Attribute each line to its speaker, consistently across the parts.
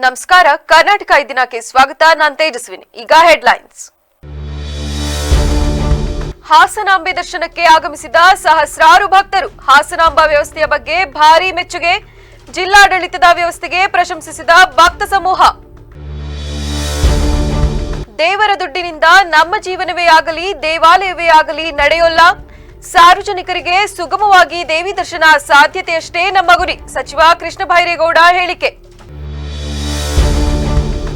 Speaker 1: ನಮಸ್ಕಾರ. ಕರ್ನಾಟಕ ಈ ದಿನಕ್ಕೆ ಸ್ವಾಗತ. ನಾನು ತೇಜಸ್ವಿನಿ. ಈಗ ಹೆಡ್ಲೈನ್ಸ್. ಹಾಸನಾಂಬೆ ದರ್ಶನಕ್ಕೆ ಆಗಮಿಸಿದ ಸಹಸ್ರಾರು ಭಕ್ತರು. ಹಾಸನಾಂಬ ವ್ಯವಸ್ಥೆಯ ಬಗ್ಗೆ ಭಾರೀ ಮೆಚ್ಚುಗೆ. ಜಿಲ್ಲಾಡಳಿತದ ವ್ಯವಸ್ಥೆಗೆ ಪ್ರಶಂಸಿಸಿದ ಭಕ್ತ ಸಮೂಹ. ದೇವರ ದುಡ್ಡಿನಿಂದ ನಮ್ಮ ಜೀವನವೇ ಆಗಲಿ ದೇವಾಲಯವೇ ಆಗಲಿ ನಡೆಯೋಲ್ಲ. ಸಾರ್ವಜನಿಕರಿಗೆ ಸುಗಮವಾಗಿ ದೇವಿ ದರ್ಶನ ಸಾಧ್ಯತೆಯಷ್ಟೇ ನಮ್ಮ ಗುರಿ. ಸಚಿವ ಕೃಷ್ಣ ಬೈರೇಗೌಡ ಹೇಳಿಕೆ.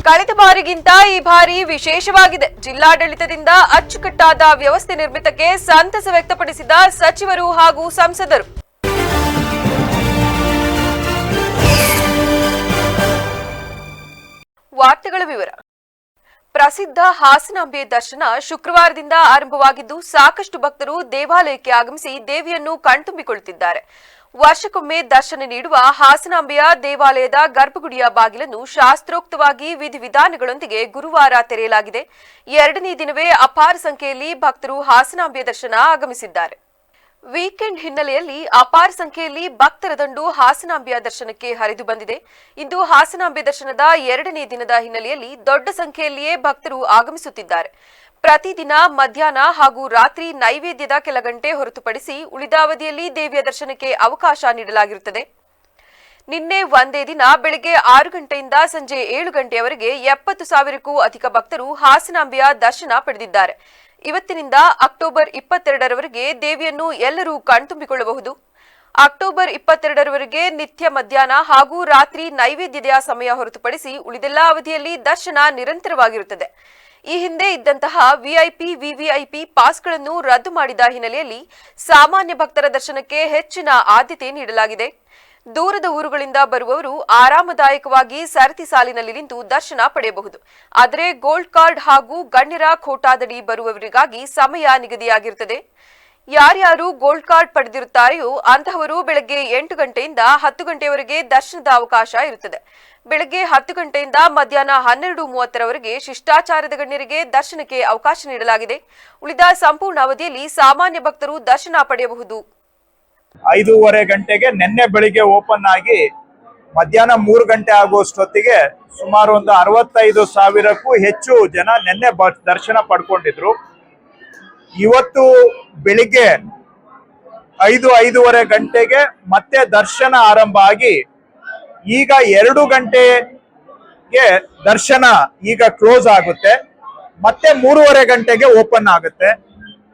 Speaker 1: ಕಳೆದ ಬಾರಿಗಿಂತ ಈ ಬಾರಿ ವಿಶೇಷವಾಗಿದೆ. ಜಿಲ್ಲಾಡಳಿತದಿಂದ ಅಚ್ಚುಕಟ್ಟಾದ ವ್ಯವಸ್ಥೆ ನಿರ್ಮಿತಕ್ಕೆ ಸಂತಸ ವ್ಯಕ್ತಪಡಿಸಿದ ಸಚಿವರು ಹಾಗೂ ಸಂಸದರು. ವಾರ್ತೆಗಳ ವಿವರ. ಪ್ರಸಿದ್ಧ ಹಾಸನಾಂಬೆ ದರ್ಶನ ಶುಕ್ರವಾರದಿಂದ ಆರಂಭವಾಗಿದ್ದು ಸಾಕಷ್ಟು ಭಕ್ತರು ದೇವಾಲಯಕ್ಕೆ ಆಗಮಿಸಿ ದೇವಿಯನ್ನು ಕಣ್ತುಂಬಿಕೊಳ್ಳುತ್ತಿದ್ದಾರೆ. ವರ್ಷಕ್ಕೊಮ್ಮೆ ದರ್ಶನ ನೀಡುವ ಹಾಸನಾಂಬೆಯ ದೇವಾಲಯದ ಗರ್ಭಗುಡಿಯ ಬಾಗಿಲನ್ನು ಶಾಸ್ತ್ರೋಕ್ತವಾಗಿ ವಿಧಿವಿಧಾನಗಳೊಂದಿಗೆ ಗುರುವಾರ ತೆರೆಯಲಾಗಿದೆ. ಎರಡನೇ ದಿನವೇ ಅಪಾರ ಸಂಖ್ಯೆಯಲ್ಲಿ ಭಕ್ತರು ಹಾಸನಾಂಬೆ ದರ್ಶನ ಆಗಮಿಸಿದ್ದಾರೆ. ವೀಕೆಂಡ್ ಹಿನ್ನೆಲೆಯಲ್ಲಿ ಅಪಾರ ಸಂಖ್ಯೆಯಲ್ಲಿ ಭಕ್ತರ ದಂಡು ಹಾಸನಾಂಬೆಯ ದರ್ಶನಕ್ಕೆ ಹರಿದು ಬಂದಿದೆ. ಇಂದು ಹಾಸನಾಂಬೆ ದರ್ಶನದ ಎರಡನೇ ದಿನದ ಹಿನ್ನೆಲೆಯಲ್ಲಿ ದೊಡ್ಡ ಸಂಖ್ಯೆಯಲ್ಲಿಯೇ ಭಕ್ತರು ಆಗಮಿಸುತ್ತಿದ್ದಾರೆ. ಪ್ರತಿದಿನ ಮಧ್ಯಾಹ್ನ ಹಾಗೂ ರಾತ್ರಿ ನೈವೇದ್ಯದ ಕೆಲ ಗಂಟೆ ಹೊರತುಪಡಿಸಿ ಉಳಿದ ಅವಧಿಯಲ್ಲಿ ದೇವಿಯ ದರ್ಶನಕ್ಕೆ ಅವಕಾಶ ನೀಡಲಾಗಿರುತ್ತದೆ. ನಿನ್ನೆ ಒಂದೇ ದಿನ ಬೆಳಗ್ಗೆ 6 ಗಂಟೆಯಿಂದ ಸಂಜೆ 7 ಗಂಟೆಯವರೆಗೆ 70,000ಕ್ಕೂ ಅಧಿಕ ಭಕ್ತರು ಹಾಸನಾಂಬೆಯ ದರ್ಶನ ಪಡೆದಿದ್ದಾರೆ. ಇವತ್ತಿನಿಂದ ಅಕ್ಟೋಬರ್ 22ರವರೆಗೆ ದೇವಿಯನ್ನು ಎಲ್ಲರೂ ಕಣ್ತುಂಬಿಕೊಳ್ಳಬಹುದು. ಅಕ್ಟೋಬರ್ 22ರವರೆಗೆ ನಿತ್ಯ ಮಧ್ಯಾಹ್ನ ಹಾಗೂ ರಾತ್ರಿ ನೈವೇದ್ಯದ ಸಮಯ ಹೊರತುಪಡಿಸಿ ಉಳಿದೆಲ್ಲ ಅವಧಿಯಲ್ಲಿ ದರ್ಶನ ನಿರಂತರವಾಗಿರುತ್ತದೆ. ಈ ಹಿಂದೆ ಇದ್ದಂತಹ ವಿಐಪಿ, ವಿವಿಐಪಿ ಪಾಸ್ಗಳನ್ನು ರದ್ದು ಮಾಡಿದ ಹಿನ್ನೆಲೆಯಲ್ಲಿ ಸಾಮಾನ್ಯ ಭಕ್ತರ ದರ್ಶನಕ್ಕೆ ಹೆಚ್ಚಿನ ಆದ್ಯತೆ ನೀಡಲಾಗಿದೆ. ದೂರದ ಊರುಗಳಿಂದ ಬರುವವರು ಆರಾಮದಾಯಕವಾಗಿ ಸರತಿ ಸಾಲಿನಲ್ಲಿ ನಿಂತು ದರ್ಶನ ಪಡೆಯಬಹುದು. ಆದರೆ ಗೋಲ್ಡ್ ಕಾರ್ಡ್ ಹಾಗೂ ಗಣ್ಯರ ಖೋಟಾದಡಿ ಬರುವವರಿಗಾಗಿ ಸಮಯ ನಿಗದಿಯಾಗಿರುತ್ತದೆ. ಯಾರ್ಯಾರು ಗೋಲ್ಡ್ ಕಾರ್ಡ್ ಪಡೆದಿರುತ್ತಾರೆಯೋ ಅಂತಹವರು ಬೆಳಗ್ಗೆ 8 ಗಂಟೆಯಿಂದ 10 ಗಂಟೆಯವರೆಗೆ ದರ್ಶನದ ಅವಕಾಶ ಇರುತ್ತದೆ. ಬೆಳಗ್ಗೆ 10 ಗಂಟೆಯಿಂದ ಮಧ್ಯಾಹ್ನ 12:30ರವರೆಗೆ ಶಿಷ್ಟಾಚಾರದ ಗಣ್ಯರಿಗೆ ದರ್ಶನಕ್ಕೆ ಅವಕಾಶ ನೀಡಲಾಗಿದೆ. ಉಳಿದ ಸಂಪೂರ್ಣ ಅವಧಿಯಲ್ಲಿ ಸಾಮಾನ್ಯ ಭಕ್ತರು ದರ್ಶನ ಪಡೆಯಬಹುದು.
Speaker 2: 5:30 ಗಂಟೆಗೆ ನಿನ್ನೆ ಬೆಳಿಗ್ಗೆ ಓಪನ್ ಆಗಿ ಮಧ್ಯಾಹ್ನ 3 ಗಂಟೆ ಆಗುವಷ್ಟೊತ್ತಿಗೆ ಸುಮಾರು ಒಂದು 65,000ಕ್ಕೂ ಹೆಚ್ಚು ಜನ ನಿನ್ನೆ ದರ್ಶನ ಪಡ್ಕೊಂಡಿದ್ರು. ಇವತ್ತು ಬೆಳಿಗ್ಗೆ 5:30 ಗಂಟೆಗೆ ಮತ್ತೆ ದರ್ಶನ ಆರಂಭ ಆಗಿ ಈಗ 2 ಗಂಟೆಗೆ ದರ್ಶನ ಈಗ ಕ್ಲೋಸ್ ಆಗುತ್ತೆ. ಮತ್ತೆ 3:30 ಗಂಟೆಗೆ ಓಪನ್ ಆಗುತ್ತೆ.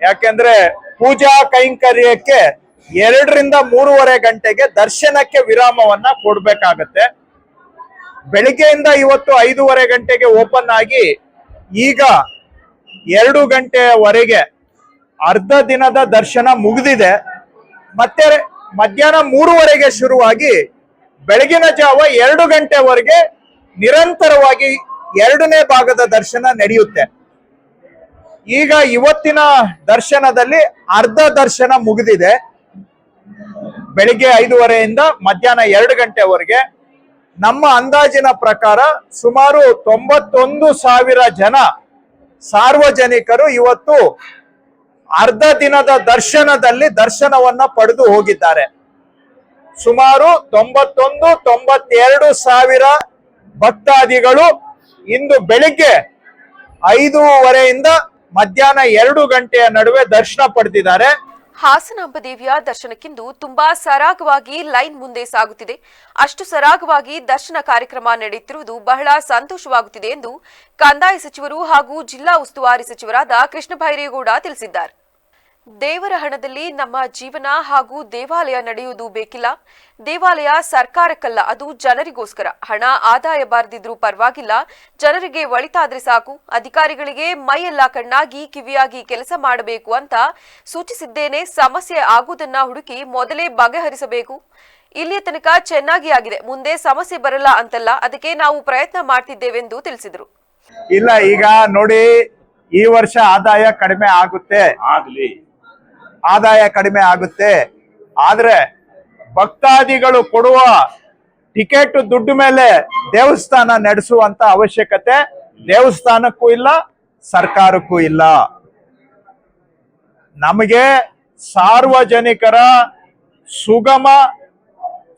Speaker 2: ಯಾಕೆಂದ್ರೆ ಪೂಜಾ ಕೈಂಕರ್ಯಕ್ಕೆ 2ರಿಂದ 3:30 ಗಂಟೆಗೆ ದರ್ಶನಕ್ಕೆ ವಿರಾಮವನ್ನ ಕೊಡ್ಬೇಕಾಗತ್ತೆ. ಬೆಳಿಗ್ಗೆಯಿಂದ ಇವತ್ತು 5:30 ಗಂಟೆಗೆ ಓಪನ್ ಆಗಿ ಈಗ 2 ಗಂಟೆಯವರೆಗೆ ಅರ್ಧ ದಿನದ ದರ್ಶನ ಮುಗಿದಿದೆ. ಮತ್ತೆ ಮಧ್ಯಾಹ್ನ 3:30ಗೆ ಶುರುವಾಗಿ ಬೆಳಗಿನ ಜಾವ 2 ಗಂಟೆವರೆಗೆ ನಿರಂತರವಾಗಿ 2ನೇ ಭಾಗದ ದರ್ಶನ ನಡೆಯುತ್ತೆ. ಈಗ ಇವತ್ತಿನ ದರ್ಶನದಲ್ಲಿ ಅರ್ಧ ದರ್ಶನ ಮುಗಿದಿದೆ. ಬೆಳಿಗ್ಗೆ 5:30ಯಿಂದ ಮಧ್ಯಾಹ್ನ 2 ಗಂಟೆವರೆಗೆ ನಮ್ಮ ಅಂದಾಜಿನ ಪ್ರಕಾರ ಸುಮಾರು 91,000 ಜನ ಸಾರ್ವಜನಿಕರು ಇವತ್ತು ಅರ್ಧ ದಿನದ ದರ್ಶನದಲ್ಲಿ ದರ್ಶನವನ್ನ ಪಡೆದು ಹೋಗಿದ್ದಾರೆ. ಸುಮಾರು 91-92,000 ಭಕ್ತಾದಿಗಳು ಇಂದು ಬೆಳಿಗ್ಗೆ 5:30ಯಿಂದ ಮಧ್ಯಾಹ್ನ 2 ಗಂಟೆಯ ನಡುವೆ ದರ್ಶನ ಪಡೆದಿದ್ದಾರೆ.
Speaker 1: ಹಾಸನಾಂಬ ದೇವಿಯ ದರ್ಶನಕ್ಕಿಂದು ತುಂಬಾ ಸರಾಗವಾಗಿ ಲೈನ್ ಮುಂದೆ ಸಾಗುತ್ತಿದೆ. ಅಷ್ಟು ಸರಾಗವಾಗಿ ದರ್ಶನ ಕಾರ್ಯಕ್ರಮ ನಡೆಯುತ್ತಿರುವುದು ಬಹಳ ಸಂತೋಷವಾಗುತ್ತಿದೆ ಎಂದು ಕಂದಾಯ ಸಚಿವರು ಹಾಗೂ ಜಿಲ್ಲಾ ಉಸ್ತುವಾರಿ ಸಚಿವರಾದ ಕೃಷ್ಣ ಬೈರೇಗೌಡ ತಿಳಿಸಿದ್ದಾರೆ. ದೇವರ ಹಣದಲ್ಲಿ ನಮ್ಮ ಜೀವನ ಹಾಗೂ ದೇವಾಲಯ ನಡೆಯುವುದು ಬೇಕಿಲ್ಲ. ದೇವಾಲಯ ಸರ್ಕಾರಕ್ಕಲ್ಲ, ಅದು ಜನರಿಗೋಸ್ಕರ. ಹಣ ಆದಾಯ ಬಾರದಿದ್ರೂ ಪರವಾಗಿಲ್ಲ, ಜನರಿಗೆ ಒಳಿತಾದ್ರೆ ಸಾಕು. ಅಧಿಕಾರಿಗಳಿಗೆ ಮೈಯೆಲ್ಲ ಕಣ್ಣಾಗಿ ಕಿವಿಯಾಗಿ ಕೆಲಸ ಮಾಡಬೇಕು ಅಂತ ಸೂಚಿಸಿದ್ದೇನೆ. ಸಮಸ್ಯೆ ಆಗುವುದನ್ನ ಹುಡುಕಿ ಮೊದಲೇ ಬಗೆಹರಿಸಬೇಕು. ಇಲ್ಲಿಯ ತನಕ ಚೆನ್ನಾಗಿ ಆಗಿದೆ, ಮುಂದೆ ಸಮಸ್ಯೆ ಬರಲ್ಲ ಅಂತಲ್ಲ, ಅದಕ್ಕೆ ನಾವು ಪ್ರಯತ್ನ ಮಾಡ್ತಿದ್ದೇವೆಂದು ತಿಳಿಸಿದರು.
Speaker 2: ಇಲ್ಲ, ಈಗ ನೋಡಿ, ಈ ವರ್ಷ ಆದಾಯ ಕಡಿಮೆ ಆಗುತ್ತೆ. ಆದ್ರೆ ಭಕ್ತಾದಿಗಳು ಕೊಡುವ ಟಿಕೆಟ್ ದುಡ್ಡು ಮೇಲೆ ದೇವಸ್ಥಾನ ನಡೆಸುವಂತ ಅವಶ್ಯಕತೆ ದೇವಸ್ಥಾನಕ್ಕೂ ಇಲ್ಲ, ಸರ್ಕಾರಕ್ಕೂ ಇಲ್ಲ. ನಮಗೆ ಸಾರ್ವಜನಿಕರ ಸುಗಮ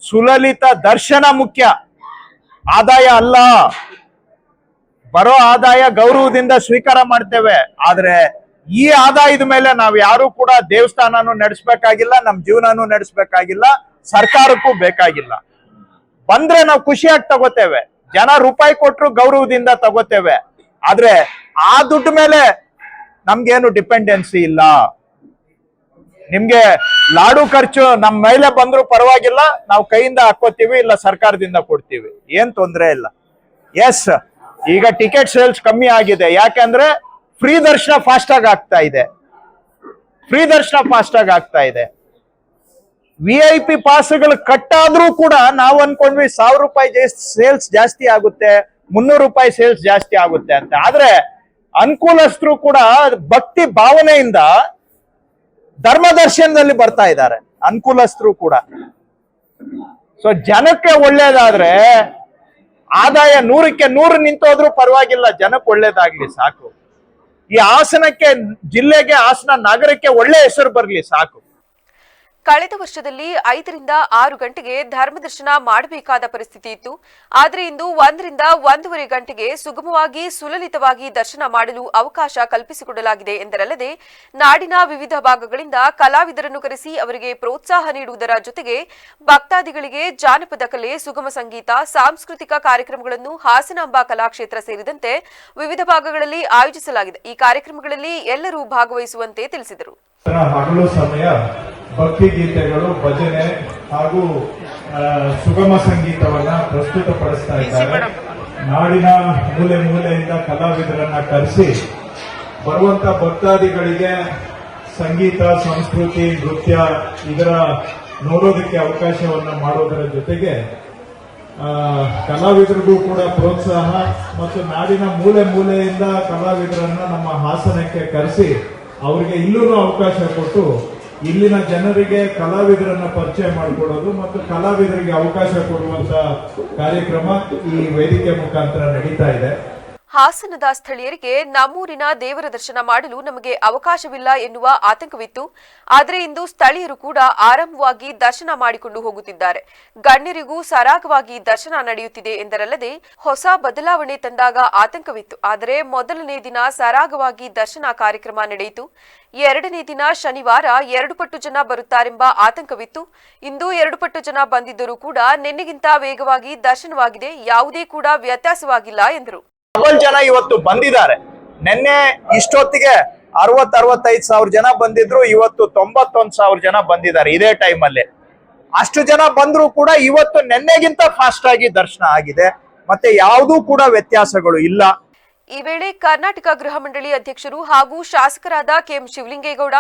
Speaker 2: ಸುಲಲಿತ ದರ್ಶನ ಮುಖ್ಯ. ಆದಾಯ ಅಲ್ಲ. ಬರೋ ಆದಾಯ ಗೌರವದಿಂದ ಸ್ವೀಕಾರ ಮಾಡ್ತೇವೆ. ಆದ್ರೆ ಈ ಆದಾಯದ ಮೇಲೆ ನಾವು ಯಾರು ಕೂಡ ದೇವಸ್ಥಾನನೂ ನಡೆಸ್ಬೇಕಾಗಿಲ್ಲ, ನಮ್ ಜೀವನನೂ ನಡೆಸ್ಬೇಕಾಗಿಲ್ಲ, ಸರ್ಕಾರಕ್ಕೂ ಬೇಕಾಗಿಲ್ಲ. ಬಂದ್ರೆ ನಾವು ಖುಷಿಯಾಗಿ ತಗೋತೇವೆ, ಜನ ರೂಪಾಯಿ ಕೊಟ್ರು ಗೌರವದಿಂದ ತಗೋತೇವೆ. ಆದ್ರೆ ಆ ದುಡ್ಡು ಮೇಲೆ ನಮ್ಗೇನು ಡಿಪೆಂಡೆನ್ಸಿ ಇಲ್ಲ. ನಿಮ್ಗೆ ಲಾಡು ಖರ್ಚು ನಮ್ ಮೇಲೆ ಬಂದ್ರು ಪರವಾಗಿಲ್ಲ, ನಾವು ಕೈಯಿಂದ ಹಾಕೋತೀವಿ, ಇಲ್ಲ ಸರ್ಕಾರದಿಂದ ಕೊಡ್ತೀವಿ, ಏನ್ ತೊಂದ್ರೆ ಇಲ್ಲ. ಎಸ್, ಈಗ ಟಿಕೆಟ್ ಸೇಲ್ಸ್ ಕಮ್ಮಿ ಆಗಿದೆ, ಯಾಕಂದ್ರೆ ಫ್ರೀ ದರ್ಶನ ಫಾಸ್ಟ್ ಆಗಿ ಆಗ್ತಾ ಇದೆ. ಫ್ರೀ ದರ್ಶನ ಫಾಸ್ಟ್ ಆಗಿ ಆಗ್ತಾ ಇದೆ. VIP ಪಾಸ್ಗಳು ಕಟ್ಟಾದ್ರೂ ಕೂಡ ನಾವು ಅನ್ಕೊಂಡ್ವಿ 1000 ರೂಪಾಯಿ ಸೇಲ್ಸ್ ಜಾಸ್ತಿ ಆಗುತ್ತೆ, 300 ರೂಪಾಯಿ ಸೇಲ್ಸ್ ಜಾಸ್ತಿ ಆಗುತ್ತೆ ಅಂತ. ಆದ್ರೆ ಅನುಕೂಲಸ್ಥರು ಕೂಡ ಭಕ್ತಿ ಭಾವನೆಯಿಂದ ಧರ್ಮ ದರ್ಶನದಲ್ಲಿ ಬರ್ತಾ ಇದ್ದಾರೆ, ಅನುಕೂಲಸ್ಥರು ಕೂಡ. ಸೊ ಜನಕ್ಕೆ ಒಳ್ಳೇದಾದ್ರೆ ಆದಾಯ 100ಕ್ಕೆ 100 ನಿಂತೋದ್ರೂ ಪರವಾಗಿಲ್ಲ, ಜನಕ್ಕೆ ಒಳ್ಳೇದಾಗ್ಲಿ ಸಾಕು. ಈ ಹಾಸನಕ್ಕೆ, ಜಿಲ್ಲೆಗೆ, ಹಾಸನ ನಗರಕ್ಕೆ ಒಳ್ಳೆ ಹೆಸರು ಬರ್ಲಿ ಸಾಕು.
Speaker 1: ಕಳೆದ ವರ್ಷದಲ್ಲಿ 5 ರಿಂದ 6 ಗಂಟೆಗೆ ಧರ್ಮದರ್ಶನ ಮಾಡಬೇಕಾದ ಪರಿಸ್ಥಿತಿ ಇತ್ತು. ಆದರೆ ಇಂದು 1 ರಿಂದ 1:30 ಗಂಟೆಗೆ ಸುಗಮವಾಗಿ ಸುಲಲಿತವಾಗಿ ದರ್ಶನ ಮಾಡಲು ಅವಕಾಶ ಕಲ್ಪಿಸಿಕೊಡಲಾಗಿದೆ ಎಂದರಲ್ಲದೆ, ನಾಡಿನ ವಿವಿಧ ಭಾಗಗಳಿಂದ ಕಲಾವಿದರನ್ನು ಕರೆಸಿ ಅವರಿಗೆ ಪ್ರೋತ್ಸಾಹ ನೀಡುವುದರ ಜೊತೆಗೆ ಭಕ್ತಾದಿಗಳಿಗೆ ಜಾನಪದ ಕಲೆ, ಸುಗಮ ಸಂಗೀತ, ಸಾಂಸ್ಕೃತಿಕ ಕಾರ್ಯಕ್ರಮಗಳನ್ನು ಹಾಸನಾಂಬ ಕಲಾಕ್ಷೇತ್ರ ಸೇರಿದಂತೆ ವಿವಿಧ ಭಾಗಗಳಲ್ಲಿ ಆಯೋಜಿಸಲಾಗಿದೆ. ಈ ಕಾರ್ಯಕ್ರಮಗಳಲ್ಲಿ ಎಲ್ಲರೂ ಭಾಗವಹಿಸುವಂತೆ ತಿಳಿಸಿದರು.
Speaker 3: ಹಗಲು ಸಮಯ ಭಕ್ತಿ ಗೀತೆಗಳು, ಭಜನೆ ಹಾಗೂ ಸುಗಮ ಸಂಗೀತವನ್ನ ಪ್ರಸ್ತುತಪಡಿಸ್ತಾ ಇದ್ದಾರೆ. ನಾಡಿನ ಮೂಲೆ ಮೂಲೆಯಿಂದ ಕಲಾವಿದರನ್ನ ಕರೆಸಿ ಬರುವಂತ ಭಕ್ತಾದಿಗಳಿಗೆ ಸಂಗೀತ, ಸಂಸ್ಕೃತಿ, ನೃತ್ಯ ಇದರ ನೋಡೋದಕ್ಕೆ ಅವಕಾಶವನ್ನ ಮಾಡೋದರ ಜೊತೆಗೆ ಕಲಾವಿದರಿಗೂ ಕೂಡ ಪ್ರೋತ್ಸಾಹ ಮತ್ತು ನಾಡಿನ ಮೂಲೆ ಮೂಲೆಯಿಂದ ಕಲಾವಿದರನ್ನ ನಮ್ಮ ಹಾಸನಕ್ಕೆ ಕರೆಸಿ ಅವರಿಗೆ ಇಲ್ಲೂ ಅವಕಾಶ ಕೊಟ್ಟು ಇಲ್ಲಿನ ಜನರಿಗೆ ಕಲಾವಿದರನ್ನ ಪರಿಚಯ ಮಾಡಿಕೊಡೋದು ಮತ್ತು ಕಲಾವಿದರಿಗೆ ಅವಕಾಶ ಕೊಡುವಂತ ಕಾರ್ಯಕ್ರಮ ಈ ವೇದಿಕೆ ಮುಖಾಂತರ ನಡೀತಾ ಇದೆ.
Speaker 1: ಹಾಸನದ ಸ್ಥಳೀಯರಿಗೆ ನಮ್ಮೂರಿನ ದೇವರ ದರ್ಶನ ಮಾಡಲು ನಮಗೆ ಅವಕಾಶವಿಲ್ಲ ಎನ್ನುವ ಆತಂಕವಿತ್ತು. ಆದರೆ ಇಂದು ಸ್ಥಳೀಯರು ಕೂಡ ಆರಾಮವಾಗಿ ದರ್ಶನ ಮಾಡಿಕೊಂಡು ಹೋಗುತ್ತಿದ್ದಾರೆ. ಗಣ್ಯರಿಗೂ ಸರಾಗವಾಗಿ ದರ್ಶನ ನಡೆಯುತ್ತಿದೆ ಎಂದರಲ್ಲದೆ, ಹೊಸ ಬದಲಾವಣೆ ತಂದಾಗ ಆತಂಕವಿತ್ತು. ಆದರೆ ಮೊದಲನೇ ದಿನ ಸರಾಗವಾಗಿ ದರ್ಶನ ಕಾರ್ಯಕ್ರಮ ನಡೆಯಿತು. 2ನೇ ದಿನ ಶನಿವಾರ 2 ಪಟ್ಟು ಜನ ಬರುತ್ತಾರೆಂಬ ಆತಂಕವಿತ್ತು. ಇಂದು 2 ಪಟ್ಟು ಜನ ಬಂದಿದ್ದರೂ ಕೂಡ ನಿನ್ನೆಗಿಂತ ವೇಗವಾಗಿ ದರ್ಶನವಾಗಿದೆ, ಯಾವುದೇ ಕೂಡ ವ್ಯತ್ಯಾಸವಾಗಿಲ್ಲ ಎಂದರು.
Speaker 2: ಡಬಲ್ ಜನ ಇವತ್ತು ಬಂದಿದ್ದಾರೆ. ನಿನ್ನೆ ಇಷ್ಟೊತ್ತಿಗೆ 60-65 ಸಾವಿರ ಜನ ಬಂದಿದ್ರು, ಇವತ್ತು 91,000 ಜನ ಬಂದಿದ್ದಾರೆ ಇದೇ ಟೈಮ್ ಅಲ್ಲಿ. ಅಷ್ಟು ಜನ ಬಂದ್ರು ಕೂಡ ಇವತ್ತು ನಿನ್ನೆಗಿಂತ ಫಾಸ್ಟ್ ಆಗಿ ದರ್ಶನ ಆಗಿದೆ, ಮತ್ತೆ ಯಾವುದೂ ಕೂಡ ವ್ಯತ್ಯಾಸಗಳು ಇಲ್ಲ.
Speaker 1: ಈ ವೇಳೆ ಕರ್ನಾಟಕ ಗೃಹ ಮಂಡಳಿ ಅಧ್ಯಕ್ಷರು ಹಾಗೂ ಶಾಸಕರಾದ ಕೆಎಂ ಶಿವಲಿಂಗೇಗೌಡ,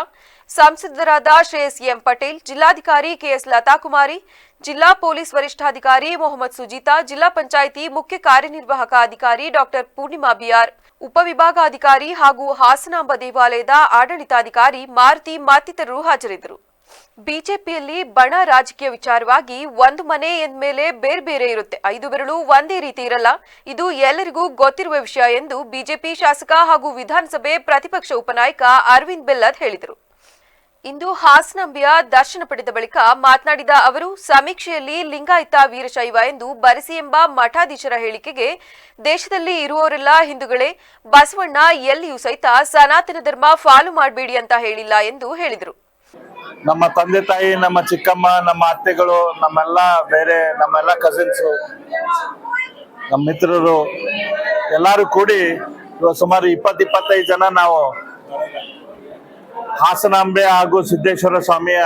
Speaker 1: ಸಂಸದರಾದ ಶ್ರೇಯಸ್ ಎಂ ಪಟೇಲ್, ಜಿಲ್ಲಾಧಿಕಾರಿ ಕೆಎಸ್ ಲತಾಕುಮಾರಿ, ಜಿಲ್ಲಾ ಪೊಲೀಸ್ ವರಿಷ್ಠಾಧಿಕಾರಿ ಮೊಹಮ್ಮದ್ ಸುಜೀತಾ, ಜಿಲ್ಲಾ ಪಂಚಾಯಿತಿ ಮುಖ್ಯ ಕಾರ್ಯನಿರ್ವಾಹಕ ಅಧಿಕಾರಿ ಡಾಕ್ಟರ್ ಪೂರ್ಣಿಮಾ ಬಿಆರ್, ಉಪವಿಭಾಗಾಧಿಕಾರಿ ಹಾಗೂ ಹಾಸನಾಂಬ ದೇವಾಲಯದ ಆಡಳಿತಾಧಿಕಾರಿ ಮಾರುತಿ ಮತ್ತಿತರರು ಹಾಜರಿದ್ದರು. ಬಿಜೆಪಿಯಲ್ಲಿ ಬಣ ರಾಜಕೀಯ ವಿಚಾರವಾಗಿ ಒಂದು ಮನೆ ಎಂದ್ಮೇಲೆ ಬೇರೆ ಬೇರೆ ಇರುತ್ತೆ, 5 ಬೆರಳು ಒಂದೇ ರೀತಿ ಇರಲ್ಲ, ಇದು ಎಲ್ಲರಿಗೂ ಗೊತ್ತಿರುವ ವಿಷಯ ಎಂದು ಬಿಜೆಪಿ ಶಾಸಕ ಹಾಗೂ ವಿಧಾನಸಭೆ ಪ್ರತಿಪಕ್ಷ ಉಪನಾಯಕ ಅರವಿಂದ್ ಬೆಲ್ಲದ್ ಹೇಳಿದರು. ಇಂದು ಹಾಸನಾಂಬೆಯ ದರ್ಶನ ಪಡೆದ ಬಳಿಕ ಮಾತನಾಡಿದ ಅವರು, ಸಮೀಕ್ಷೆಯಲ್ಲಿ ಲಿಂಗಾಯತ ವೀರಶೈವ ಎಂದು ಬರೆಸಿ ಎಂಬ ಮಠಾಧೀಶರ ಹೇಳಿಕೆಗೆ ದೇಶದಲ್ಲಿ ಇರುವವರೆಲ್ಲ ಹಿಂದೂಗಳೇ, ಬಸವಣ್ಣ ಎಲ್ಲಿಯೂ ಸಹಿತ ಸನಾತನ ಧರ್ಮ ಫಾಲೋ ಮಾಡಬೇಡಿ ಅಂತ ಹೇಳಿಲ್ಲ ಎಂದು ಹೇಳಿದರು.
Speaker 4: ನಮ್ಮ ತಂದೆ ತಾಯಿ, ನಮ್ಮ ಚಿಕ್ಕಮ್ಮ, ನಮ್ಮ ಅತ್ತೆಗಳು, ನಮ್ಮೆಲ್ಲ ಕಸಿನ್ಸು, ನಮ್ಮ ಮಿತ್ರರು ಎಲ್ಲರೂ ಕೂಡಿ ಸುಮಾರು 20-25 ಜನ ನಾವು ಹಾಸನಾಂಬೆ ಹಾಗೂ ಸಿದ್ದೇಶ್ವರ ಸ್ವಾಮಿಯ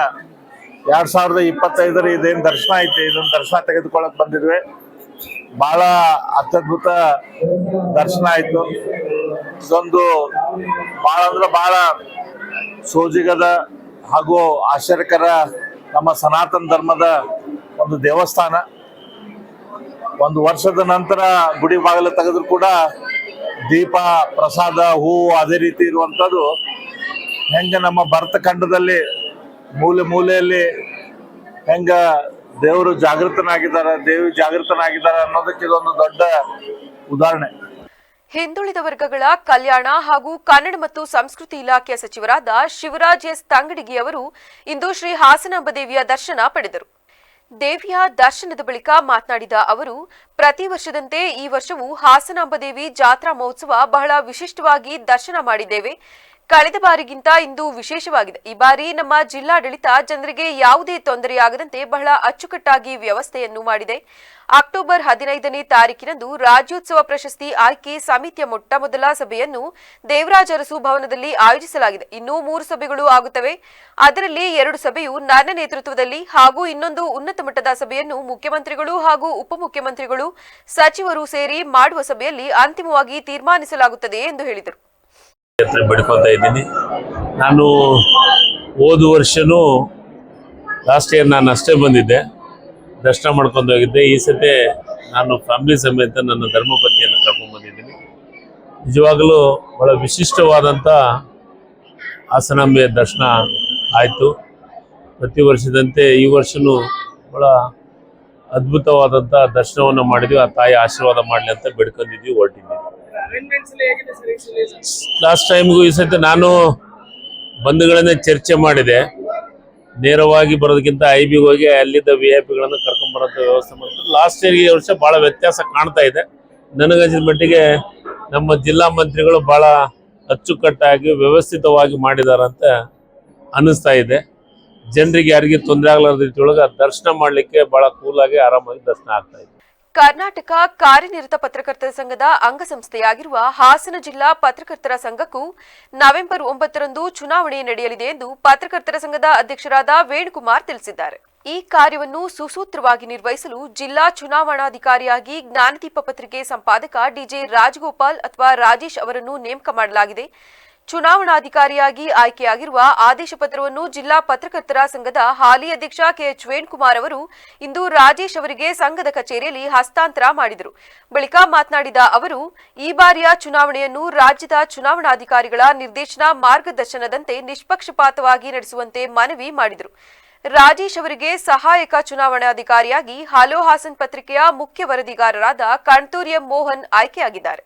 Speaker 4: 2025 ಇದೇನು ದರ್ಶನ ಐತಿ, ಇದನ್ನ ದರ್ಶನ ತೆಗೆದುಕೊಳ್ಳಕ್ ಬಂದಿದ್ವಿ. ಬಹಳ ಅತ್ಯದ್ಭುತ ದರ್ಶನ ಆಯ್ತು. ಇದೊಂದು ಬಹಳ ಅಂದ್ರೆ ಬಹಳ ಸೋಜಿಗದ ಹಾಗೂ ಆಶ್ಚರ್ಯಕರ ನಮ್ಮ ಸನಾತನ ಧರ್ಮದ ಒಂದು ದೇವಸ್ಥಾನ. 1 ವರ್ಷದ ನಂತರ ಗುಡಿ ಬಾಗಿಲು ತೆಗೆದ್ರು ಕೂಡ ದೀಪ, ಪ್ರಸಾದ, ಹೂವು ಅದೇ ರೀತಿ ಇರುವಂಥದ್ದು ಹೆಂಗ ನಮ್ಮ ಭರತ ಖಂಡದಲ್ಲಿ ಮೂಲೆ ಮೂಲೆಯಲ್ಲಿ ಹೆಂಗ ದೇವರು ಜಾಗೃತನಾಗಿದ್ದಾರೆ, ದೇವಿ ಜಾಗೃತನಾಗಿದ್ದಾರೆ ಅನ್ನೋದಕ್ಕೆ ಇದೊಂದು ದೊಡ್ಡ ಉದಾಹರಣೆ.
Speaker 1: ಹಿಂದುಳಿದ ವರ್ಗಗಳ ಕಲ್ಯಾಣ ಹಾಗೂ ಕನ್ನಡ ಮತ್ತು ಸಂಸ್ಕೃತಿ ಇಲಾಖೆಯ ಸಚಿವರಾದ ಶಿವರಾಜ್ ಎಸ್ ತಂಗಡಗಿ ಅವರು ಇಂದು ಶ್ರೀ ಹಾಸನಾಂಬ ದೇವಿಯ ದರ್ಶನ ಪಡೆದರು. ದೇವಿಯ ದರ್ಶನದ ಬಳಿಕ ಮಾತನಾಡಿದ ಅವರು, ಪ್ರತಿ ವರ್ಷದಂತೆ ಈ ವರ್ಷವೂ ಹಾಸನಾಂಬ ದೇವಿ ಜಾತ್ರಾ ಮಹೋತ್ಸವ ಬಹಳ ವಿಶಿಷ್ಟವಾಗಿ ದರ್ಶನ ಮಾಡಿದ್ದೇವೆ. ಕಳೆದ ಬಾರಿಗಿಂತ ಇಂದು ವಿಶೇಷವಾಗಿದೆ. ಈ ಬಾರಿ ನಮ್ಮ ಜಿಲ್ಲಾಡಳಿತ ಜನರಿಗೆ ಯಾವುದೇ ತೊಂದರೆಯಾಗದಂತೆ ಬಹಳ ಅಚ್ಚುಕಟ್ಟಾಗಿ ವ್ಯವಸ್ಥೆಯನ್ನು ಮಾಡಿದೆ. ಅಕ್ಟೋಬರ್ 15ನೇ ತಾರೀಕಿನಂದು ರಾಜ್ಯೋತ್ಸವ ಪ್ರಶಸ್ತಿ ಆಯ್ಕೆ ಸಮಿತಿಯ ಮೊಟ್ಟಮೊದಲ ಸಭೆಯನ್ನು ದೇವರಾಜ ಅರಸು ಭವನದಲ್ಲಿ ಆಯೋಜಿಸಲಾಗಿದೆ. ಇನ್ನೂ 3 ಸಭೆಗಳು ಆಗುತ್ತವೆ. ಅದರಲ್ಲಿ 2 ಸಭೆಯು ನನ್ನ ನೇತೃತ್ವದಲ್ಲಿ ಹಾಗೂ ಇನ್ನೊಂದು ಉನ್ನತ ಮಟ್ಟದ ಸಭೆಯನ್ನು ಮುಖ್ಯಮಂತ್ರಿಗಳು ಹಾಗೂ ಉಪಮುಖ್ಯಮಂತ್ರಿಗಳು ಸಚಿವರು ಸೇರಿ ಮಾಡುವ ಸಭೆಯಲ್ಲಿ ಅಂತಿಮವಾಗಿ ತೀರ್ಮಾನಿಸಲಾಗುತ್ತದೆ ಎಂದು ಹೇಳಿದರು.
Speaker 5: ಬೇಡ್ಕೊತಾ ಇದ್ದೀನಿ. ನಾನು ಹೋದ ವರ್ಷನೂ ಲಾಸ್ಟ್ ಇಯರ್ ನಾನು ಅಷ್ಟೇ ಬಂದಿದ್ದೆ, ದರ್ಶನ ಮಾಡ್ಕೊಂಡು ಹೋಗಿದ್ದೆ. ಈ ಸತಿ ನಾನು ಫ್ಯಾಮಿಲಿ ಸಮೇತ ನನ್ನ ಧರ್ಮಪತ್ನಿಯನ್ನು ಕರ್ಕೊಂಡು ಬಂದಿದ್ದೀನಿ. ನಿಜವಾಗಲೂ ಬಹಳ ವಿಶಿಷ್ಟವಾದಂಥ ಹಾಸನಾಂಬೆಯ ದರ್ಶನ ಆಯಿತು. ಪ್ರತಿ ವರ್ಷದಂತೆ ಈ ವರ್ಷವೂ ಬಹಳ ಅದ್ಭುತವಾದಂಥ ದರ್ಶನವನ್ನು ಮಾಡಿದ್ವಿ. ಆ ತಾಯಿ ಆಶೀರ್ವಾದ ಮಾಡಲಿ ಅಂತ ಬೇಡ್ಕೊಂಡಿದ್ವಿ, ಹೊರಟಿದ್ವಿ. ಲಾಸ್ಟ್ ಟೈಮ್ಗೂ ಈ ಸತಿ ನಾನು ಬಂಧುಗಳನ್ನೇ ಚರ್ಚೆ ಮಾಡಿದೆ. ನೇರವಾಗಿ ಬರೋದಕ್ಕಿಂತ ಐಬಿಗೆ ಹೋಗಿ ಅಲ್ಲಿದ್ದ VIP-ಗಳನ್ನು ಕರ್ಕೊಂಡ್ಬರೋಂಥ ವ್ಯವಸ್ಥೆ ಮಾಡ್ತಾರೆ. ಲಾಸ್ಟ್ ಇಯರ್ಗೆ ಈ ವರ್ಷ ಭಾಳ ವ್ಯತ್ಯಾಸ ಕಾಣ್ತಾ ಇದೆ. ನನಗನ್ಸಿದ ಮಟ್ಟಿಗೆ ನಮ್ಮ ಜಿಲ್ಲಾ ಮಂತ್ರಿಗಳು ಭಾಳ ಅಚ್ಚುಕಟ್ಟಾಗಿ ವ್ಯವಸ್ಥಿತವಾಗಿ ಮಾಡಿದಾರಂತ ಅನ್ನಿಸ್ತಾ ಇದೆ. ಜನರಿಗೆ ಯಾರಿಗೆ ತೊಂದರೆ ಆಗಲಾರದ ರೀತಿಯೊಳಗೆ ದರ್ಶನ ಮಾಡಲಿಕ್ಕೆ ಭಾಳ ಕೂಲಾಗಿ ಆರಾಮಾಗಿ ದರ್ಶನ ಆಗ್ತಾ ಇದೆ.
Speaker 1: ಕರ್ನಾಟಕ ಕಾರ್ಯನಿರತ ಪತ್ರಕರ್ತರ ಸಂಘದ ಅಂಗಸಂಸ್ಥೆಯಾಗಿರುವ ಹಾಸನ ಜಿಲ್ಲಾ ಪತ್ರಕರ್ತರ ಸಂಘಕ್ಕೂ ನವೆಂಬರ್ 9ರಂದು ಚುನಾವಣೆ ನಡೆಯಲಿದೆ ಎಂದು ಪತ್ರಕರ್ತರ ಸಂಘದ ಅಧ್ಯಕ್ಷರಾದ ವೇಣುಕುಮಾರ್ ತಿಳಿಸಿದ್ದಾರೆ. ಈ ಕಾರ್ಯವನ್ನು ಸುಸೂತ್ರವಾಗಿ ನಿರ್ವಹಿಸಲು ಜಿಲ್ಲಾ ಚುನಾವಣಾಧಿಕಾರಿಯಾಗಿ ಜ್ಞಾನದೀಪ ಪತ್ರಿಕೆ ಸಂಪಾದಕ ಡಿಜೆ ರಾಜಗೋಪಾಲ್ ಅಥವಾ ರಾಜೇಶ್ ಅವರನ್ನು ನೇಮಕ ಮಾಡಲಾಗಿದೆ. ಚುನಾವಣಾಧಿಕಾರಿಯಾಗಿ ಆಯ್ಕೆಯಾಗಿರುವ ಆದೇಶ ಪತ್ರವನ್ನು ಜಿಲ್ಲಾ ಪತ್ರಕರ್ತರ ಸಂಘದ ಹಾಲಿ ಅಧ್ಯಕ್ಷ ಕೆಎಚ್ ವೇಣುಕುಮಾರ್ ಅವರು ಇಂದು ರಾಜೇಶ್ ಅವರಿಗೆ ಸಂಘದ ಕಚೇರಿಯಲ್ಲಿ ಹಸ್ತಾಂತರ ಮಾಡಿದರು. ಬಳಿಕ ಮಾತನಾಡಿದ ಅವರು, ಈ ಬಾರಿಯ ಚುನಾವಣೆಯನ್ನು ರಾಜ್ಯದ ಚುನಾವಣಾಧಿಕಾರಿಗಳ ನಿರ್ದೇಶನ ಮಾರ್ಗದರ್ಶನದಂತೆ ನಿಷ್ಪಕ್ಷಪಾತವಾಗಿ ನಡೆಸುವಂತೆ ಮನವಿ ಮಾಡಿದರು. ರಾಜೇಶ್ ಅವರಿಗೆ ಸಹಾಯಕ ಚುನಾವಣಾಧಿಕಾರಿಯಾಗಿ ಹಲೋ ಹಾಸನ್ ಪತ್ರಿಕೆಯ ಮುಖ್ಯ ವರದಿಗಾರರಾದ ಕಣ್ತೂರ್ ಎಂ ಮೋಹನ್ ಆಯ್ಕೆಯಾಗಿದ್ದಾರೆ.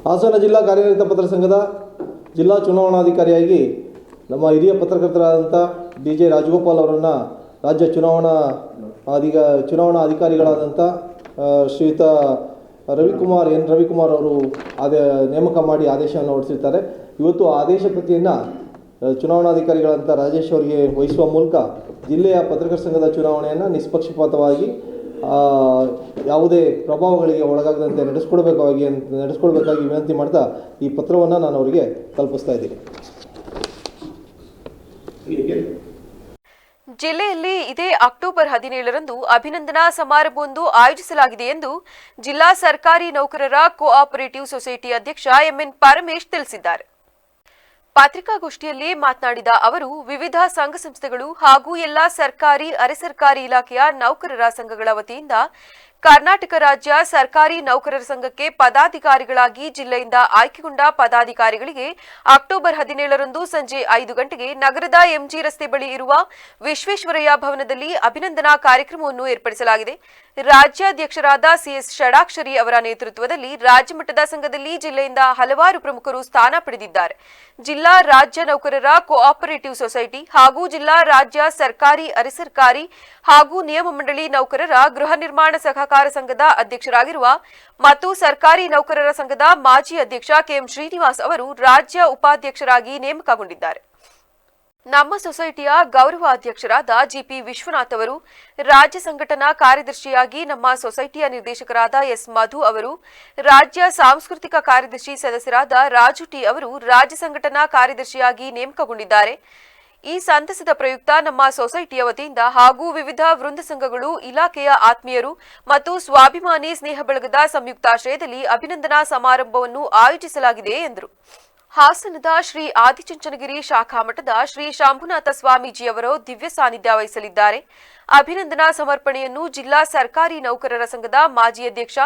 Speaker 6: ಹಾಸನ ಜಿಲ್ಲಾ ಕಾರ್ಯನಿರತ ಪತ್ರ ಸಂಘದ ಜಿಲ್ಲಾ ಚುನಾವಣಾಧಿಕಾರಿಯಾಗಿ ನಮ್ಮ ಹಿರಿಯ ಪತ್ರಕರ್ತರಾದಂಥ ಡಿಜೆ ರಾಜಗೋಪಾಲ್ ಅವರನ್ನು ರಾಜ್ಯ ಚುನಾವಣಾ ಅಧಿಕಾರಿಗಳಾದಂಥ ಶ್ರೀಯುತ ರವಿಕುಮಾರ್ ಅವರು ನೇಮಕ ಮಾಡಿ ಆದೇಶವನ್ನು ಹೊರಡಿಸಿರ್ತಾರೆ. ಇವತ್ತು ಆದೇಶ ಪ್ರತಿಯನ್ನು ಚುನಾವಣಾಧಿಕಾರಿಗಳಂಥ ರಾಜೇಶ್ ಅವರಿಗೆ ವಹಿಸುವ ಮೂಲಕ ಜಿಲ್ಲೆಯ ಪತ್ರಕರ್ತರ ಸಂಘದ ಚುನಾವಣೆಯನ್ನು ನಿಷ್ಪಕ್ಷಪಾತವಾಗಿ ಯಾವುದೇ ಪ್ರಭಾವಗಳಿಗೆ ಒಳಗಾಗದಂತೆ ನಡೆಸ್ಕೊಳ್ಬೇಕಾಗಿ ವಿನಂತಿ ಮಾಡ್ತಾ ಈ ಪತ್ರವನ್ನು ನಾನು ಅವರಿಗೆ ತಲುಪಿಸ್ತಾ ಇದ್ದೀನಿ.
Speaker 1: ಜಿಲ್ಲೆಯಲ್ಲಿ ಇದೇ ಅಕ್ಟೋಬರ್ 17ರಂದು ಅಭಿನಂದನಾ ಸಮಾರಂಭವೊಂದು ಆಯೋಜಿಸಲಾಗಿದೆ ಎಂದು ಜಿಲ್ಲಾ ಸರ್ಕಾರಿ ನೌಕರರ ಕೋಆಪರೇಟಿವ್ ಸೊಸೈಟಿ ಅಧ್ಯಕ್ಷ ಎಂಎನ್ ಪರಮೇಶ್ ತಿಳಿಸಿದ್ದಾರೆ. ಪತ್ರಿಕಾಗೋಷ್ಠಿಯಲ್ಲಿ ಮಾತನಾಡಿದ ಅವರು, ವಿವಿಧ ಸಂಘ ಸಂಸ್ಥೆಗಳು ಹಾಗೂ ಎಲ್ಲಾ ಸರ್ಕಾರಿ ಅರೆ ಸರ್ಕಾರಿ ಇಲಾಖೆಯ ನೌಕರರ ಸಂಘಗಳ ವತಿಯಿಂದ ಕರ್ನಾಟಕ ರಾಜ್ಯ ಸರ್ಕಾರಿ ನೌಕರರ ಸಂಘಕ್ಕೆ ಪದಾಧಿಕಾರಿಗಳಾಗಿ ಜಿಲ್ಲೆಯಿಂದ ಆಯ್ಕೆಗೊಂಡ ಪದಾಧಿಕಾರಿಗಳಿಗೆ ಅಕ್ಟೋಬರ್ 17ರಂದು ಸಂಜೆ 5 ಗಂಟೆಗೆ ನಗರದ ಎಂಜಿ ರಸ್ತೆ ಬಳಿ ಇರುವ ವಿಶ್ವೇಶ್ವರಯ್ಯ ಭವನದಲ್ಲಿ ಅಭಿನಂದನಾ ಕಾರ್ಯಕ್ರಮವನ್ನು ಏರ್ಪಡಿಸಲಾಗಿದೆ. ರಾಜ್ಯಾಧ್ಯಕ್ಷರಾದ ಸಿಎಸ್ ಷಡಾಕ್ಷರಿ ಅವರ ನೇತೃತ್ವದಲ್ಲಿ ರಾಜ್ಯ ಮಟ್ಟದ ಸಂಘದಲ್ಲಿ ಜಿಲ್ಲೆಯಿಂದ ಹಲವಾರು ಪ್ರಮುಖರು ಸ್ಥಾನ ಪಡೆದಿದ್ದಾರೆ. ಜಿಲ್ಲಾ ರಾಜ್ಯ ನೌಕರರ ಕೋಆಪರೇಟಿವ್ ಸೊಸೈಟಿ ಹಾಗೂ ಜಿಲ್ಲಾ ರಾಜ್ಯ ಸರ್ಕಾರಿ ಅರೆ ಸರ್ಕಾರಿ ಹಾಗೂ ನಿಯಮ ಮಂಡಳಿ ನೌಕರರ ಗೃಹ ನಿರ್ಮಾಣ ಸಹಕಾರ ಸಂಘದ ಅಧ್ಯಕ್ಷರಾಗಿರುವ ಮತ್ತು ಸರ್ಕಾರಿ ನೌಕರರ ಸಂಘದ ಮಾಜಿ ಅಧ್ಯಕ್ಷ ಕೆಎಂ ಶ್ರೀನಿವಾಸ್ ಅವರು ರಾಜ್ಯ ಉಪಾಧ್ಯಕ್ಷರಾಗಿ ನೇಮಕಗೊಂಡಿದ್ದಾರೆ. ನಮ್ಮ ಸೊಸೈಟಿಯ ಗೌರವ ಅಧ್ಯಕ್ಷರಾದ ಜಿಪಿ ವಿಶ್ವನಾಥ್ ಅವರು, ರಾಜ್ಯ ಸಂಘಟನಾ ಕಾರ್ಯದರ್ಶಿಯಾಗಿ ನಮ್ಮ ಸೊಸೈಟಿಯ ನಿರ್ದೇಶಕರಾದ ಎಸ್ ಮಧು ಅವರು, ರಾಜ್ಯ ಸಾಂಸ್ಕೃತಿಕ ಕಾರ್ಯದರ್ಶಿ ಸದಸ್ಯರಾದ ರಾಜು ಟಿ ಅವರು ರಾಜ್ಯ ಸಂಘಟನಾ ಕಾರ್ಯದರ್ಶಿಯಾಗಿ ನೇಮಕಗೊಂಡಿದ್ದಾರೆ. ಈ ಸಂತಸದ ಪ್ರಯುಕ್ತ ನಮ್ಮ ಸೊಸೈಟಿಯ ವತಿಯಿಂದ ಹಾಗೂ ವಿವಿಧ ವೃಂದ ಸಂಘಗಳು, ಇಲಾಖೆಯ ಆತ್ಮೀಯರು ಮತ್ತು ಸ್ವಾಭಿಮಾನಿ ಸ್ನೇಹ ಬಳಗದ ಸಂಯುಕ್ತಾಶ್ರಯದಲ್ಲಿ ಅಭಿನಂದನಾ ಸಮಾರಂಭವನ್ನು ಆಯೋಜಿಸಲಾಗಿದೆ ಎಂದರು. ಹಾಸನದ ಶ್ರೀ ಆದಿಚುಂಚನಗಿರಿ ಶಾಖಾ ಮಠದ ಶ್ರೀ ಶಂಭುನಾಥ ಸ್ವಾಮೀಜಿಯವರು ದಿವ್ಯ ಸಾನ್ನಿಧ್ಯ ವಹಿಸಲಿದ್ದಾರೆ. ಅಭಿನಂದನಾ ಸಮರ್ಪಣೆಯನ್ನು ಜಿಲ್ಲಾ ಸರ್ಕಾರಿ ನೌಕರರ ಸಂಘದ ಮಾಜಿ ಅಧ್ಯಕ್ಷ,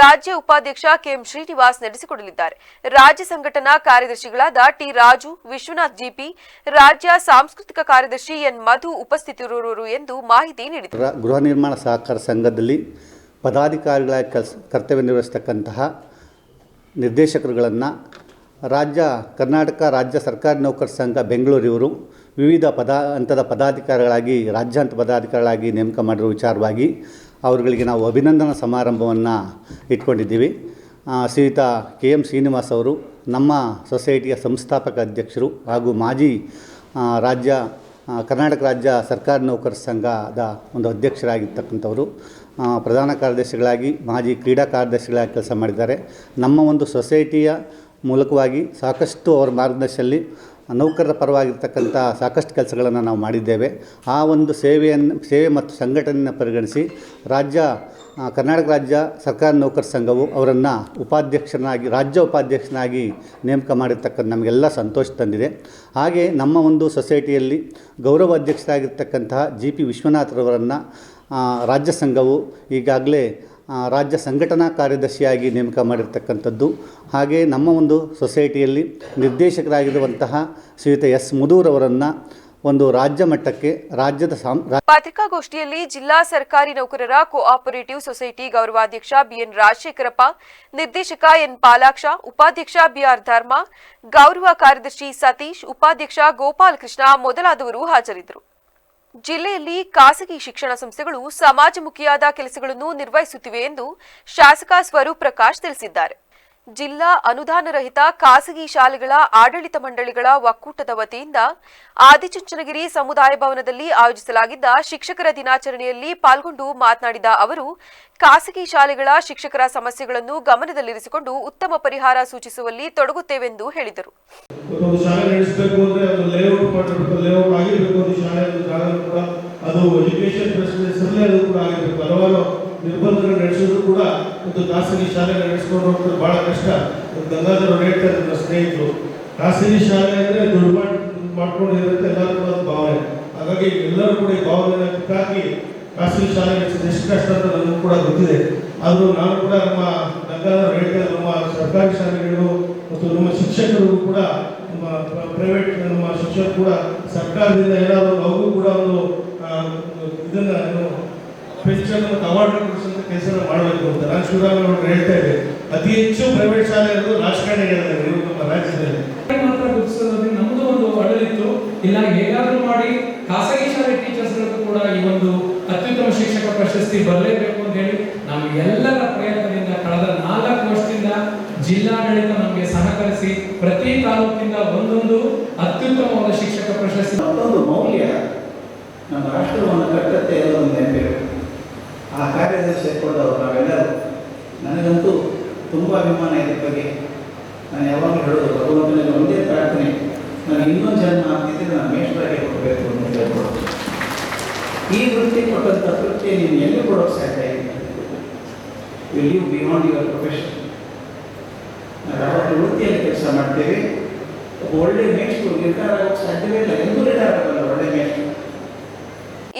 Speaker 1: ರಾಜ್ಯ ಉಪಾಧ್ಯಕ್ಷ ಕೆಎಂ ಶ್ರೀನಿವಾಸ್ ನಡೆಸಿಕೊಡಲಿದ್ದಾರೆ. ರಾಜ್ಯ ಸಂಘಟನಾ ಕಾರ್ಯದರ್ಶಿಗಳಾದ ಟಿ ರಾಜು, ವಿಶ್ವನಾಥ್ ಜಿಪಿ, ರಾಜ್ಯ ಸಾಂಸ್ಕೃತಿಕ ಕಾರ್ಯದರ್ಶಿ ಎನ್ ಮಧು ಉಪಸ್ಥಿತರಿರುವರು ಎಂದು ಮಾಹಿತಿ ನೀಡಿದರು.
Speaker 7: ಗೃಹ ನಿರ್ಮಾಣ ಸಹಕಾರ ಸಂಘದಲ್ಲಿ ಪದಾಧಿಕಾರಿಗಳಾಗಿ ಕರ್ತವ್ಯ ನಿರ್ವಹಿಸತಕ್ಕಂತಹ ನಿರ್ದೇಶಕರುಗಳನ್ನು ಕರ್ನಾಟಕ ರಾಜ್ಯ ಸರ್ಕಾರಿ ನೌಕರರ ಸಂಘ ಬೆಂಗಳೂರಿವರು ವಿವಿಧ ಹಂತದ ಪದಾಧಿಕಾರಿಗಳಾಗಿ ರಾಜ್ಯಾಂತ ಪದಾಧಿಕಾರಿಗಳಾಗಿ ನೇಮಕ ಮಾಡಿರೋ ವಿಚಾರವಾಗಿ ಅವರುಗಳಿಗೆ ನಾವು ಅಭಿನಂದನಾ ಸಮಾರಂಭವನ್ನು ಇಟ್ಕೊಂಡಿದ್ದೀವಿ. ಶ್ರೀಯುತ KM ಶ್ರೀನಿವಾಸ್ ಅವರು ನಮ್ಮ ಸೊಸೈಟಿಯ ಸಂಸ್ಥಾಪಕ ಅಧ್ಯಕ್ಷರು ಹಾಗೂ ಮಾಜಿ ಕರ್ನಾಟಕ ರಾಜ್ಯ ಸರ್ಕಾರಿ ನೌಕರರ ಸಂಘದ ಒಂದು ಅಧ್ಯಕ್ಷರಾಗಿರ್ತಕ್ಕಂಥವರು. ಪ್ರಧಾನ ಕಾರ್ಯದರ್ಶಿಗಳಾಗಿ ಮಾಜಿ ಕ್ರೀಡಾ ಕಾರ್ಯದರ್ಶಿಗಳಾಗಿ ಕೆಲಸ ಮಾಡಿದ್ದಾರೆ. ನಮ್ಮ ಒಂದು ಸೊಸೈಟಿಯ ಮೂಲಕವಾಗಿ ಸಾಕಷ್ಟು ಅವರ ಮಾರ್ಗದರ್ಶನದಲ್ಲಿ ನೌಕರರ ಪರವಾಗಿರ್ತಕ್ಕಂಥ ಸಾಕಷ್ಟು ಕೆಲಸಗಳನ್ನು ನಾವು ಮಾಡಿದ್ದೇವೆ. ಆ ಒಂದು ಸೇವೆ ಮತ್ತು ಸಂಘಟನೆಯನ್ನು ಪರಿಗಣಿಸಿ ಕರ್ನಾಟಕ ರಾಜ್ಯ ಸರ್ಕಾರಿ ನೌಕರರ ಸಂಘವು ಅವರನ್ನು ರಾಜ್ಯ ಉಪಾಧ್ಯಕ್ಷನಾಗಿ ನೇಮಕ ಮಾಡಿರ್ತಕ್ಕಂಥ ನಮಗೆಲ್ಲ ಸಂತೋಷ ತಂದಿದೆ. ಹಾಗೆ ನಮ್ಮ ಒಂದು ಸೊಸೈಟಿಯಲ್ಲಿ ಗೌರವ ಅಧ್ಯಕ್ಷರಾಗಿರ್ತಕ್ಕಂತಹ GP ವಿಶ್ವನಾಥರವರನ್ನು ರಾಜ್ಯ ಸಂಘವು ಈಗಾಗಲೇ ರಾಜ್ಯ ಸಂಘಟನಾ ಕಾರ್ಯದರ್ಶಿಯಾಗಿ ನೇಮಕ ಮಾಡಿರ್ತಕ್ಕಂಥದ್ದು. ಹಾಗೆ ನಮ್ಮ ಒಂದು ಸೊಸೈಟಿಯಲ್ಲಿ ನಿರ್ದೇಶಕರಾಗಿರುವಂತಹ ಶ್ರೀಯುತ S ಮುದೂರವರನ್ನು ಒಂದು ರಾಜ್ಯ ಮಟ್ಟಕ್ಕೆ
Speaker 1: ಪತ್ರಿಕಾಗೋಷ್ಠಿಯಲ್ಲಿ ಜಿಲ್ಲಾ ಸರ್ಕಾರಿ ನೌಕರರ ಕೋಆಪರೇಟಿವ್ ಸೊಸೈಟಿ ಗೌರವಾಧ್ಯಕ್ಷ BN ರಾಜಶೇಖರಪ್ಪ, ನಿರ್ದೇಶಕ N ಪಾಲಾಕ್ಷ, ಉಪಾಧ್ಯಕ್ಷ BR ಧರ್ಮ, ಗೌರವ ಕಾರ್ಯದರ್ಶಿ ಸತೀಶ್, ಉಪಾಧ್ಯಕ್ಷ ಗೋಪಾಲ್ ಕೃಷ್ಣ ಮೊದಲಾದವರು ಹಾಜರಿದ್ದರು. ಜಿಲ್ಲೆಯಲ್ಲಿ ಖಾಸಗಿ ಶಿಕ್ಷಣ ಸಂಸ್ಥೆಗಳು ಸಮಾಜಮುಖಿಯಾದ ಕೆಲಸಗಳನ್ನು ನಿರ್ವಹಿಸುತ್ತಿವೆ ಎಂದು ಶಾಸಕ ಸ್ವರೂಪ್ ಪ್ರಕಾಶ್ ತಿಳಿಸಿದ್ದಾರೆ. ಜಿಲ್ಲಾ ಅನುದಾನರಹಿತ ಖಾಸಗಿ ಶಾಲೆಗಳ ಆಡಳಿತ ಮಂಡಳಿಗಳ ಒಕ್ಕೂಟದ ವತಿಯಿಂದ ಆದಿಚುಂಚನಗಿರಿ ಸಮುದಾಯ ಭವನದಲ್ಲಿ ಆಯೋಜಿಸಲಾಗಿದ್ದ ಶಿಕ್ಷಕರ ದಿನಾಚರಣೆಯಲ್ಲಿ ಪಾಲ್ಗೊಂಡು ಮಾತನಾಡಿದ ಅವರು, ಖಾಸಗಿ ಶಾಲೆಗಳ ಶಿಕ್ಷಕರ ಸಮಸ್ಯೆಗಳನ್ನು ಗಮನದಲ್ಲಿರಿಸಿಕೊಂಡು ಉತ್ತಮ ಪರಿಹಾರ ಸೂಚಿಸುವಲ್ಲಿ ತೊಡಗುತ್ತೇವೆಂದು ಹೇಳಿದರು.
Speaker 3: ನಿರ್ಬಂಧಗಳು ನಡೆಸಿದ್ರು ಕೂಡ ಒಂದು ಖಾಸಗಿ ಶಾಲೆ ನಡೆಸ್ಕೊಂಡು ಹೋಗ್ತಾರೆ, ಬಹಳ ಕಷ್ಟ. ಗಂಗಾಧರ್ ಹೇಳ್ತಾರೆ ನನ್ನ ಸ್ನೇಹಿತರು, ಖಾಸಗಿ ಶಾಲೆ ಅಂದರೆ ದುಡ್ಡು ಮಾಡ್ಕೊಂಡು ಇರುತ್ತೆ ಎಲ್ಲರೂ ಕೂಡ ಭಾವನೆ. ಹಾಗಾಗಿ ಎಲ್ಲರೂ ಕೂಡ ಈ ಭಾವನೆಯನ್ನು ಕಿತ್ತಾಕಿ ಖಾಸಗಿ ಶಾಲೆ ನಡೆಸಿದ ಎಷ್ಟು ಕಷ್ಟ ಅಂತ ನನಗೂ ಕೂಡ ಗೊತ್ತಿದೆ. ಆದರೂ ನಾನು ಕೂಡ ನಮ್ಮ ಗಂಗಾಧರ್ ಹೇಳ್ತಾರೆ, ನಮ್ಮ ಸರ್ಕಾರಿ ಶಾಲೆಗಳು ಮತ್ತು ನಮ್ಮ ಶಿಕ್ಷಕರು ಕೂಡ, ನಮ್ಮ ಪ್ರೈವೇಟ್ ನಮ್ಮ ಶಿಕ್ಷಕರು ಕೂಡ ಸರ್ಕಾರದಿಂದ ಏನಾದರೂ ಅವ್ರಿಗೂ ಕೂಡ ಒಂದು ಇದನ್ನು ಪೆನ್ಷನ್ ಮತ್ತು ಅವಾರ್ಡ್ ಕೊಡಿಸುವಂಥ ಕೆಲಸ ಮಾಡಬೇಕು ಅಂತ ನಾನು ಶಿವರಾಮೇಗೌಡರು ಹೇಳ್ತಾ ಇದ್ದೆ. ಅತಿ ಹೆಚ್ಚು ಪ್ರೈವೇಟ್ ಶಾಲೆ ಇರೋದು ರಾಜಕಾರಣಿಗಳಿದ್ದಾರೆ ನಮ್ಮ ರಾಜ್ಯದಲ್ಲಿ.
Speaker 8: ಮಾತ್ರ ಗುರುತಿಸೋದ್ರಲ್ಲಿ ನಮ್ಮದು ಒಂದು ಅಡಲಿತ್ತು, ಇಲ್ಲ ಹೇಗಾದ್ರೂ ಮಾಡಿ ಖಾಸಗಿ ಶಾಲೆ ಟೀಚರ್ಸ್ಗಳಿಗೂ ಕೂಡ ಈ ಒಂದು ಅತ್ಯುತ್ತಮ ಶಿಕ್ಷಕ ಪ್ರಶಸ್ತಿ ಬರಲೇಬೇಕು ಅಂತ ಹೇಳಿ ನಮ್ಮ ಎಲ್ಲರ ಪ್ರಯತ್ನದಿಂದ ಕಳೆದ 4 ವರ್ಷದಿಂದ ಜಿಲ್ಲಾಡಳಿತ ನಮಗೆ ಸಹಕರಿಸಿ ಪ್ರತಿ ತಾಲೂಕಿಂದ ಒಂದೊಂದು ಅತ್ಯುತ್ತಮವಾದ ಶಿಕ್ಷಕ ಪ್ರಶಸ್ತಿ.
Speaker 9: ಮತ್ತೊಂದು ಮೌಲ್ಯ ನಮ್ಮ ರಾಷ್ಟ್ರವನ್ನು ಕಟ್ಟತ್ತೆ ಅನ್ನೋದೊಂದು ನೆನಪಿರಬೇಕು. ಆ ಕಾರ್ಯದಲ್ಲಿ ಸೇರ್ಕೊಂಡವರು ನಾವೆಲ್ಲರೂ, ನನಗಂತೂ ತುಂಬ ಅಭಿಮಾನ ಇದ್ರ ಬಗ್ಗೆ. ನಾನು ಯಾವಾಗಲೂ ಹೇಳೋದು, ಭಗವಂತನಲ್ಲಿ ಒಂದೇ ಪ್ರಾರ್ಥನೆ, ನಾನು ಇನ್ನೊಂದು ಜನ್ಮ ಆಗ್ತಿದ್ದರೆ ನಾನು ಮೇಷ್ಟ್ರಾಗಿ ಕೊಡಬೇಕು ಅಂತ ಹೇಳ್ಕೊಡೋದು. ಈ ವೃತ್ತಿ ಕೊಟ್ಟಂಥ ತೃಪ್ತಿ ನೀನು ಎಲ್ಲಿ ಕೊಡೋಕ್ಕೆ ಸಾಧ್ಯ ಇಲ್ಲ. Will you beyond your profession. ನಾವು ಯಾವತ್ತು ವೃತ್ತಿಯಲ್ಲಿ ಕೆಲಸ ಮಾಡ್ತೇವೆ. ಒಬ್ಬ ಒಳ್ಳೆ ಮೇಷ್ಟ್ರು ರಿಟೈರ್ ಆಗೋಕ್ಕೆ ಸಾಧ್ಯವೇ ಇಲ್ಲ, ಎಂದೂ ರಿಟೈರ್ ಆಗಲ್ಲ ಒಳ್ಳೆ ಮೇಷ್ಟ್ರು.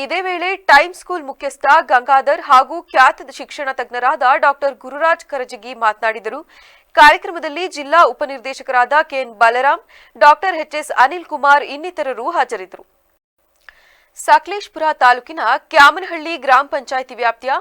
Speaker 1: ಇದೇ ವೇಳೆ ಟೈಮ್ ಸ್ಕೂಲ್ ಮುಖ್ಯಸ್ಥ ಗಂಗಾಧರ್ ಹಾಗೂ ಖ್ಯಾತ ಶಿಕ್ಷಣ ತಜ್ಞರಾದ ಡಾಕ್ಟರ್ ಗುರುರಾಜ್ ಕರಜಗಿ ಮಾತನಾಡಿದರು. ಕಾರ್ಯಕ್ರಮದಲ್ಲಿ ಜಿಲ್ಲಾ ಉಪನಿರ್ದೇಶಕರಾದ KN Balaram, doctor HS Anil Kumar ಇನ್ನಿತರರು ಹಾಜರಿದ್ದರು. ಸಕಲೇಶಪುರ ತಾಲೂಕಿನ ಕ್ಯಾಮನಹಳ್ಳಿ ಗ್ರಾಮ ಪಂಚಾಯಿತಿ ವ್ಯಾಪ್ತಿಯ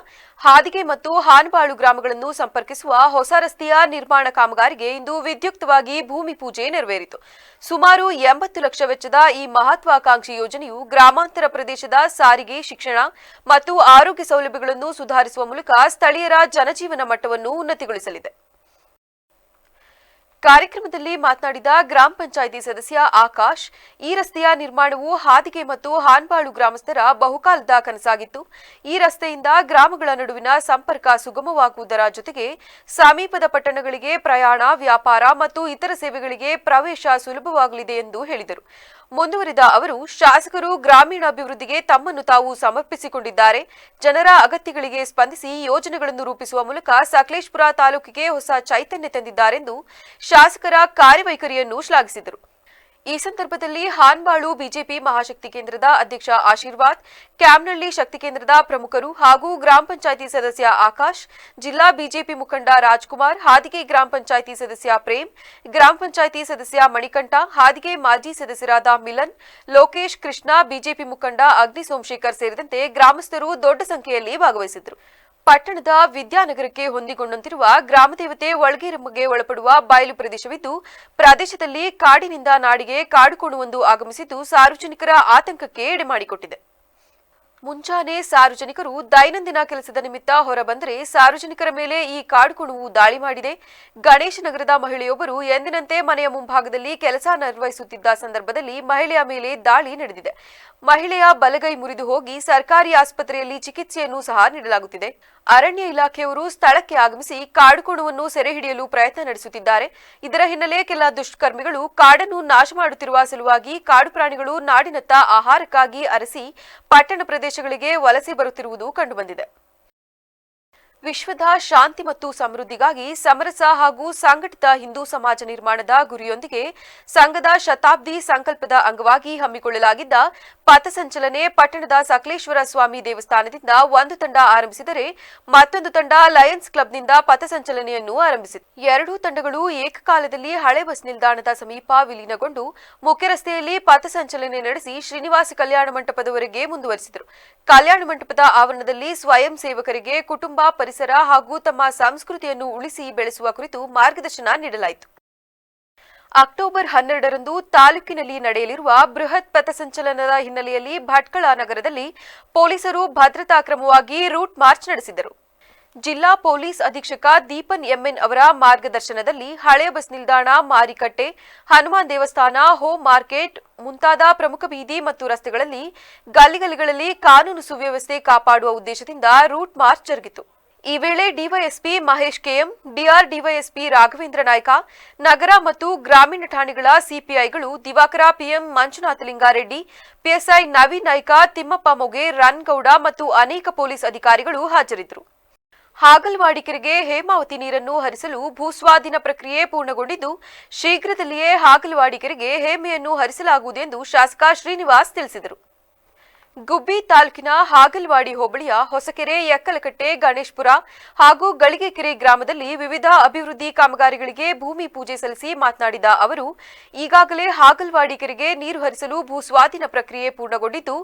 Speaker 1: ಹಾದಿಗೆ ಮತ್ತು ಹಾನಬಾಳು ಗ್ರಾಮಗಳನ್ನು ಸಂಪರ್ಕಿಸುವ ಹೊಸ ರಸ್ತೆಯ ನಿರ್ಮಾಣ ಕಾಮಗಾರಿಗೆ ಇಂದು ವಿದ್ಯುಕ್ತವಾಗಿ ಭೂಮಿ ಪೂಜೆ ನೆರವೇರಿತು. ಸುಮಾರು 80 ಲಕ್ಷ ವೆಚ್ಚದ ಈ ಮಹತ್ವಾಕಾಂಕ್ಷಿ ಯೋಜನೆಯು ಗ್ರಾಮಾಂತರ ಪ್ರದೇಶದ ಸಾರಿಗೆ, ಶಿಕ್ಷಣ ಮತ್ತು ಆರೋಗ್ಯ ಸೌಲಭ್ಯಗಳನ್ನು ಸುಧಾರಿಸುವ ಮೂಲಕ ಸ್ಥಳೀಯರ ಜನಜೀವನ ಮಟ್ಟವನ್ನು ಉನ್ನತಿಗೊಳಿಸಲಿದೆ. ಕಾರ್ಯಕ್ರಮದಲ್ಲಿ ಮಾತನಾಡಿದ ಗ್ರಾಮ ಪಂಚಾಯಿತಿ ಸದಸ್ಯ ಆಕಾಶ್, ಈ ರಸ್ತೆಯ ನಿರ್ಮಾಣವು ಹಾದಿಗೆ ಮತ್ತು ಹಾನಬಾಳು ಗ್ರಾಮಸ್ಥರ ಬಹುಕಾಲದ ಕನಸಾಗಿತ್ತು. ಈ ರಸ್ತೆಯಿಂದ ಗ್ರಾಮಗಳ ನಡುವಿನ ಸಂಪರ್ಕ ಸುಗಮವಾಗುವುದರ ಜೊತೆಗೆ ಸಮೀಪದ ಪಟ್ಟಣಗಳಿಗೆ ಪ್ರಯಾಣ, ವ್ಯಾಪಾರ ಮತ್ತು ಇತರ ಸೇವೆಗಳಿಗೆ ಪ್ರವೇಶ ಸುಲಭವಾಗಲಿದೆ ಎಂದು ಹೇಳಿದರು. ಮುಂದುವರಿದ ಅವರು, ಶಾಸಕರು ಗ್ರಾಮೀಣಾಭಿವೃದ್ಧಿಗೆ ತಮ್ಮನ್ನು ತಾವು ಸಮರ್ಪಿಸಿಕೊಂಡಿದ್ದಾರೆ. ಜನರ ಅಗತ್ಯಗಳಿಗೆ ಸ್ಪಂದಿಸಿ ಯೋಜನೆಗಳನ್ನು ರೂಪಿಸುವ ಮೂಲಕ ಸಕಲೇಶಪುರ ತಾಲೂಕಿಗೆ ಹೊಸ ಚೈತನ್ಯ ತಂದಿದ್ದಾರೆಂದು ಶಾಸಕರ ಕಾರ್ಯವೈಖರಿಯನ್ನು ಶ್ಲಾಘಿಸಿದರು. ಈ ಸಂದರ್ಭದಲ್ಲಿ ಹಾನಬಾಳು ಬಿಜೆಪಿ ಮಹಾಶಕ್ತಿ ಕೇಂದ್ರದ ಅಧ್ಯಕ್ಷ ಆಶೀರ್ವಾದ್, ಕ್ಯಾಮನಹಳ್ಳಿ ಶಕ್ತಿ ಕೇಂದ್ರದ ಪ್ರಮುಖರು ಹಾಗೂ ಗ್ರಾಮ ಪಂಚಾಯಿತಿ ಸದಸ್ಯ ಆಕಾಶ್, ಜಿಲ್ಲಾ ಬಿಜೆಪಿ ಮುಖಂಡ ರಾಜ್ಕುಮಾರ್, ಹಾದಿಗೆ ಗ್ರಾಮ ಪಂಚಾಯಿತಿ ಸದಸ್ಯ ಪ್ರೇಮ್, ಗ್ರಾಮ ಪಂಚಾಯಿತಿ ಸದಸ್ಯ ಮಣಿಕಂಠ, ಹಾದಿಗೆ ಮಾಜಿ ಸದಸ್ಯರಾದ ಮಿಲನ್, ಲೋಕೇಶ್, ಕೃಷ್ಣ, ಬಿಜೆಪಿ ಮುಖಂಡ ಅಗ್ನಿ ಸೋಮಶೇಖರ್ ಸೇರಿದಂತೆ ಗ್ರಾಮಸ್ಥರು ದೊಡ್ಡ ಸಂಖ್ಯೆಯಲ್ಲಿ ಭಾಗವಹಿಸಿದರು. ಪಟ್ಟಣದ ವಿದ್ಯಾನಗರಕ್ಕೆ ಹೊಂದಿಕೊಂಡಂತಿರುವ ಗ್ರಾಮದೇವತೆ ಒಳಗೇರಮ್ಮಗೆ ಒಳಪಡುವ ಬಯಲು ಪ್ರದೇಶವಿದ್ದು, ಪ್ರದೇಶದಲ್ಲಿ ಕಾಡಿನಿಂದ ನಾಡಿಗೆ ಕಾಡುಕೋಣವೊಂದು ಆಗಮಿಸಿದ್ದು ಸಾರ್ವಜನಿಕರ ಆತಂಕಕ್ಕೆ ಎಡೆಮಾಡಿಕೊಟ್ಟಿದೆ. ಮುಂಜಾನೆ ಸಾರ್ವಜನಿಕರು ದೈನಂದಿನ ಕೆಲಸದ ನಿಮಿತ್ತ ಹೊರಬಂದರೆ ಸಾರ್ವಜನಿಕರ ಮೇಲೆ ಈ ಕಾಡುಕೋಣವು ದಾಳಿ ಮಾಡಿದೆ. ಗಣೇಶ ನಗರದ ಮಹಿಳೆಯೊಬ್ಬರು ಎಂದಿನಂತೆ ಮನೆಯ ಮುಂಭಾಗದಲ್ಲಿ ಕೆಲಸ ನಿರ್ವಹಿಸುತ್ತಿದ್ದ ಸಂದರ್ಭದಲ್ಲಿ ಮಹಿಳೆಯ ಮೇಲೆ ದಾಳಿ ನಡೆದಿದೆ. ಮಹಿಳೆಯ ಬಲಗೈ ಮುರಿದು ಹೋಗಿ ಸರ್ಕಾರಿ ಆಸ್ಪತ್ರೆಯಲ್ಲಿ ಚಿಕಿತ್ಸೆಯನ್ನು ಸಹ ನೀಡಲಾಗುತ್ತಿದೆ. ಅರಣ್ಯ ಇಲಾಖೆಯವರು ಸ್ಥಳಕ್ಕೆ ಆಗಮಿಸಿ ಕಾಡುಕೋಣವನ್ನು ಸೆರೆ ಹಿಡಿಯಲು ಪ್ರಯತ್ನ ನಡೆಸುತ್ತಿದ್ದಾರೆ. ಇದರ ಹಿನ್ನೆಲೆ ಕೆಲ ದುಷ್ಕರ್ಮಿಗಳು ಕಾಡನ್ನು ನಾಶ ಮಾಡುತ್ತಿರುವ ಸಲುವಾಗಿ ಕಾಡು ಪ್ರಾಣಿಗಳು ನಾಡಿನತ್ತ ಆಹಾರಕ್ಕಾಗಿ ಅರಸಿ ಪಟ್ಟಣ ಪ್ರದೇಶಗಳಿಗೆ ವಲಸೆ ಬರುತ್ತಿರುವುದು ಕಂಡುಬಂದಿದೆ. ವಿಶ್ವದ ಶಾಂತಿ ಮತ್ತು ಸಮೃದ್ಧಿಗಾಗಿ ಸಮರಸ ಹಾಗೂ ಸಂಘಟಿತ ಹಿಂದೂ ಸಮಾಜ ನಿರ್ಮಾಣದ ಗುರಿಯೊಂದಿಗೆ ಸಂಘದ ಶತಾಬ್ದಿ ಸಂಕಲ್ಪದ ಅಂಗವಾಗಿ ಹಮ್ಮಿಕೊಳ್ಳಲಾಗಿದ್ದ ಪಥಸಂಚಲನೆ ಪಟ್ಟಣದ ಸಕಲೇಶ್ವರ ಸ್ವಾಮಿ ದೇವಸ್ಥಾನದಿಂದ ಒಂದು ತಂಡ ಆರಂಭಿಸಿದರೆ ಮತ್ತೊಂದು ತಂಡ ಲಯನ್ಸ್ ಕ್ಲಬ್ನಿಂದ ಪಥಸಂಚಲನೆಯನ್ನು ಆರಂಭಿಸಿದೆ. ಎರಡೂ ತಂಡಗಳು ಏಕಕಾಲದಲ್ಲಿ ಹಳೆ ಬಸ್ ನಿಲ್ದಾಣದ ಸಮೀಪ ವಿಲೀನಗೊಂಡು ಮುಖ್ಯ ರಸ್ತೆಯಲ್ಲಿ ಪಥಸಂಚಲನೆ ನಡೆಸಿ ಶ್ರೀನಿವಾಸ ಕಲ್ಯಾಣ ಮಂಟಪದವರೆಗೆ ಮುಂದುವರೆಸಿದರು. ಕಲ್ಯಾಣ ಮಂಟಪದ ಆವರಣದಲ್ಲಿ ಸ್ವಯಂ ಸೇವಕರಿಗೆ ಕುಟುಂಬ ಪರಿಸರ ಹಾಗೂ ತಮ್ಮ ಸಂಸ್ಕೃತಿಯನ್ನು ಉಳಿಸಿ ಬೆಳೆಸುವ ಕುರಿತು ಮಾರ್ಗದರ್ಶನ ನೀಡಲಾಯಿತು. ಅಕ್ಟೋಬರ್ 12ರಂದು ತಾಲೂಕಿನಲ್ಲಿ ನಡೆಯಲಿರುವ ಬೃಹತ್ ಪಥಸಂಚಲನದ ಹಿನ್ನೆಲೆಯಲ್ಲಿ ಭಟ್ಕಳ ನಗರದಲ್ಲಿ ಪೊಲೀಸರು ಭದ್ರತಾ ಕ್ರಮವಾಗಿ ರೂಟ್ ಮಾರ್ಚ್ ನಡೆಸಿದರು. ಜಿಲ್ಲಾ ಪೊಲೀಸ್ ಅಧೀಕ್ಷಕ ದೀಪನ್ ಎಂಎನ್ ಅವರ ಮಾರ್ಗದರ್ಶನದಲ್ಲಿ ಹಳೆಯ ಬಸ್ ನಿಲ್ದಾಣ, ಮಾರಿಕಟ್ಟೆ, ಹನುಮಾನ್ ದೇವಸ್ಥಾನ, ಹೋಮ್ ಮಾರ್ಕೆಟ್ ಮುಂತಾದ ಪ್ರಮುಖ ಬೀದಿ ಮತ್ತು ರಸ್ತೆಗಳಲ್ಲಿ ಗಲ್ಲಿಗಳಲ್ಲಿ ಕಾನೂನು ಸುವ್ಯವಸ್ಥೆ ಕಾಪಾಡುವ ಉದ್ದೇಶದಿಂದ ರೂಟ್ ಮಾರ್ಚ್ ಜರುಗಿತು. ಈ ವೇಳೆ DySP Mahesh KM, DR DySP Raghavendra Naik, ನಗರ ಮತ್ತು ಗ್ರಾಮೀಣ ಠಾಣೆಗಳ ಸಿಪಿಐಗಳು ದಿವಾಕರ ಪಿಎಂ, ಮಂಜುನಾಥ ಲಿಂಗಾರೆಡ್ಡಿ, ಪಿಎಸ್ಐ ನವೀನ್ ನಾಯ್ಕ, ತಿಮ್ಮಪ್ಪ ಮೊಗೆ, ರನ್ಗೌಡ ಮತ್ತು ಅನೇಕ ಪೊಲೀಸ್ ಅಧಿಕಾರಿಗಳು ಹಾಜರಿದ್ದರು. ಹಾಗಲವಾಡಿ ಕೆರೆಗೆ ಹೇಮಾವತಿ ನೀರನ್ನು ಹರಿಸಲು ಭೂಸ್ವಾಧೀನ ಪ್ರಕ್ರಿಯೆ ಪೂರ್ಣಗೊಂಡಿದ್ದು, ಶೀಘ್ರದಲ್ಲಿಯೇ ಹಾಗಲವಾಡಿ ಕೆರೆಗೆ ಹೇಮೆಯನ್ನು ಹರಿಸಲಾಗುವುದು ಎಂದು ಶಾಸಕ ಶ್ರೀನಿವಾಸ್ ತಿಳಿಸಿದರು. ಗುಬ್ಬಿ ತಾಲೂಕಿನ ಹಾಗಲವಾಡಿ ಹೋಬಳಿಯ ಹೊಸಕೆರೆ, ಎಕ್ಕಲಕಟ್ಟೆ, ಗಣೇಶ್ಪುರ ಹಾಗೂ ಗಳಿಗೆಕೆರೆ ಗ್ರಾಮದಲ್ಲಿ ವಿವಿಧ ಅಭಿವೃದ್ಧಿ ಕಾಮಗಾರಿಗಳಿಗೆ ಭೂಮಿ ಪೂಜೆ ಸಲ್ಲಿಸಿ ಮಾತನಾಡಿದ ಅವರು, ಈಗಾಗಲೇ ಹಾಗಲವಾಡಿ ಕೆರೆಗೆ ನೀರು ಹರಿಸಲು ಭೂಸ್ವಾಧೀನ ಪ್ರಕ್ರಿಯೆ ಪೂರ್ಣಗೊಂಡಿದ್ದು,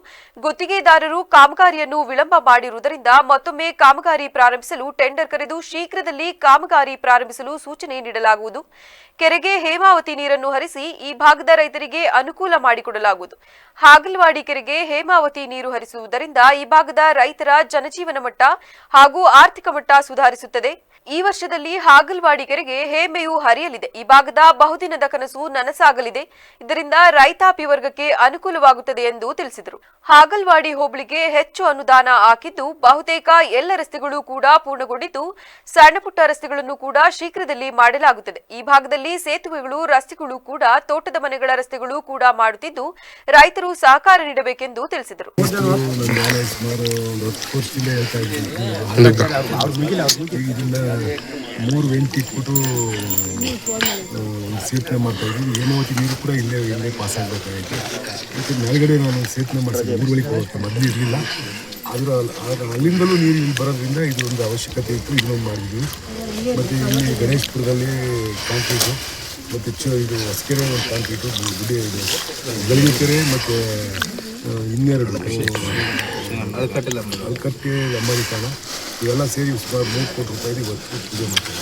Speaker 1: ಗುತ್ತಿಗೆದಾರರು ಕಾಮಗಾರಿಯನ್ನು ವಿಳಂಬ ಮಾಡಿರುವುದರಿಂದ ಮತ್ತೊಮ್ಮೆ ಕಾಮಗಾರಿ ಪ್ರಾರಂಭಿಸಲು ಟೆಂಡರ್ ಕರೆದು ಶೀಘ್ರದಲ್ಲಿ ಕಾಮಗಾರಿ ಪ್ರಾರಂಭಿಸಲು ಸೂಚನೆ ನೀಡಲಾಗುವುದು. ಕೆರೆಗೆ ಹೇಮಾವತಿ ನೀರನ್ನು ಹರಿಸಿ ಈ ಭಾಗದ ರೈತರಿಗೆ ಅನುಕೂಲ ಮಾಡಿಕೊಡಲಾಗುವುದು. ಹಾಗಲವಾಡಿ ಕೆರೆಗೆ ಹೇಮಾವತಿ ನೀರು ಹರಿಸುವುದರಿಂದ ಈ ಭಾಗದ ರೈತರ ಜನಜೀವನ ಮಟ್ಟ ಹಾಗೂ ಆರ್ಥಿಕ ಮಟ್ಟ ಸುಧಾರಿಸುತ್ತದೆ. ಈ ವರ್ಷದಲ್ಲಿ ಹಾಗಲವಾಡಿ ಕೆರೆಗೆ ಹೇಮೆಯು ಹರಿಯಲಿದೆ. ಈ ಭಾಗದ ಬಹುದಿನದ ಕನಸು ನನಸಾಗಲಿದೆ. ಇದರಿಂದ ರೈತಾಪಿ ವರ್ಗಕ್ಕೆ ಅನುಕೂಲವಾಗುತ್ತದೆ ಎಂದು ತಿಳಿಸಿದರು. ಹಾಗಲವಾಡಿ ಹೋಬಳಿಗೆ ಹೆಚ್ಚು ಅನುದಾನ ಹಾಕಿದ್ದು, ಬಹುತೇಕ ಎಲ್ಲ ರಸ್ತೆಗಳು ಕೂಡ ಪೂರ್ಣಗೊಂಡಿದ್ದು, ಸಣ್ಣಪುಟ್ಟ ರಸ್ತೆಗಳನ್ನು ಕೂಡ ಶೀಘ್ರದಲ್ಲಿ ಮಾಡಲಾಗುತ್ತದೆ. ಈ ಭಾಗದಲ್ಲಿ ಸೇತುವೆಗಳು, ರಸ್ತೆಗಳು ಕೂಡ, ತೋಟದ ಮನೆಗಳ ರಸ್ತೆಗಳು ಕೂಡ ಮಾಡುತ್ತಿದ್ದು, ರೈತರು ಸಹಕಾರ ನೀಡಬೇಕೆಂದು ತಿಳಿಸಿದರು.
Speaker 10: ಮೂರು ವೆಂಟ್ ಇಟ್ಬಿಟ್ಟು ಸೇತುವೆ ಮಾಡ್ತಾ ಇದ್ವಿ. ಹೇಮಾವತಿ ನೀರು ಕೂಡ ಇಲ್ಲೇ ಪಾಸ್ ಆಗಬೇಕಾಗಿತ್ತು. ಮತ್ತು ಮೇಲ್ಗಡೆ ನಾನು ಸೇತುವೆ ಮಾಡಿಸಿದ್ದೆ, ಊರುಗಳಿಗೆ ಹೋಗುತ್ತೆ, ಮೊದಲು ಇರಲಿಲ್ಲ. ಆದರೂ ಅಲ್ಲಿಂದಲೂ ನೀರು ಇಲ್ಲಿ ಬರೋದ್ರಿಂದ ಇದು ಒಂದು ಅವಶ್ಯಕತೆ ಇತ್ತು, ಇದನ್ನೊಂದು ಮಾಡಿದ್ವಿ. ಮತ್ತು ಇಲ್ಲಿ ಗಣೇಶ್ಪುರದಲ್ಲಿ ಕಾಂಕ್ರೀಟು ಮತ್ತು ಇದು ಹೊಸಕೆರೆ ಒಂದು ಕಾಂಕ್ರೀಟು, ಗುಡ್ಡೆ ಇದು ಗಳಿಗೆಕೆರೆ ಮತ್ತು ಇನ್ನೆರಡು ಅಲ್ಕಟ್ಟೆ ಅಂಬಾರಿತಾಣ ಇವೆಲ್ಲ ಸೇರಿ ಸುಮಾರು 3 ಕೋಟಿ ರೂಪಾಯಿ ಇವತ್ತು ಪೂಜೆ ಮಾಡ್ತಾರೆ.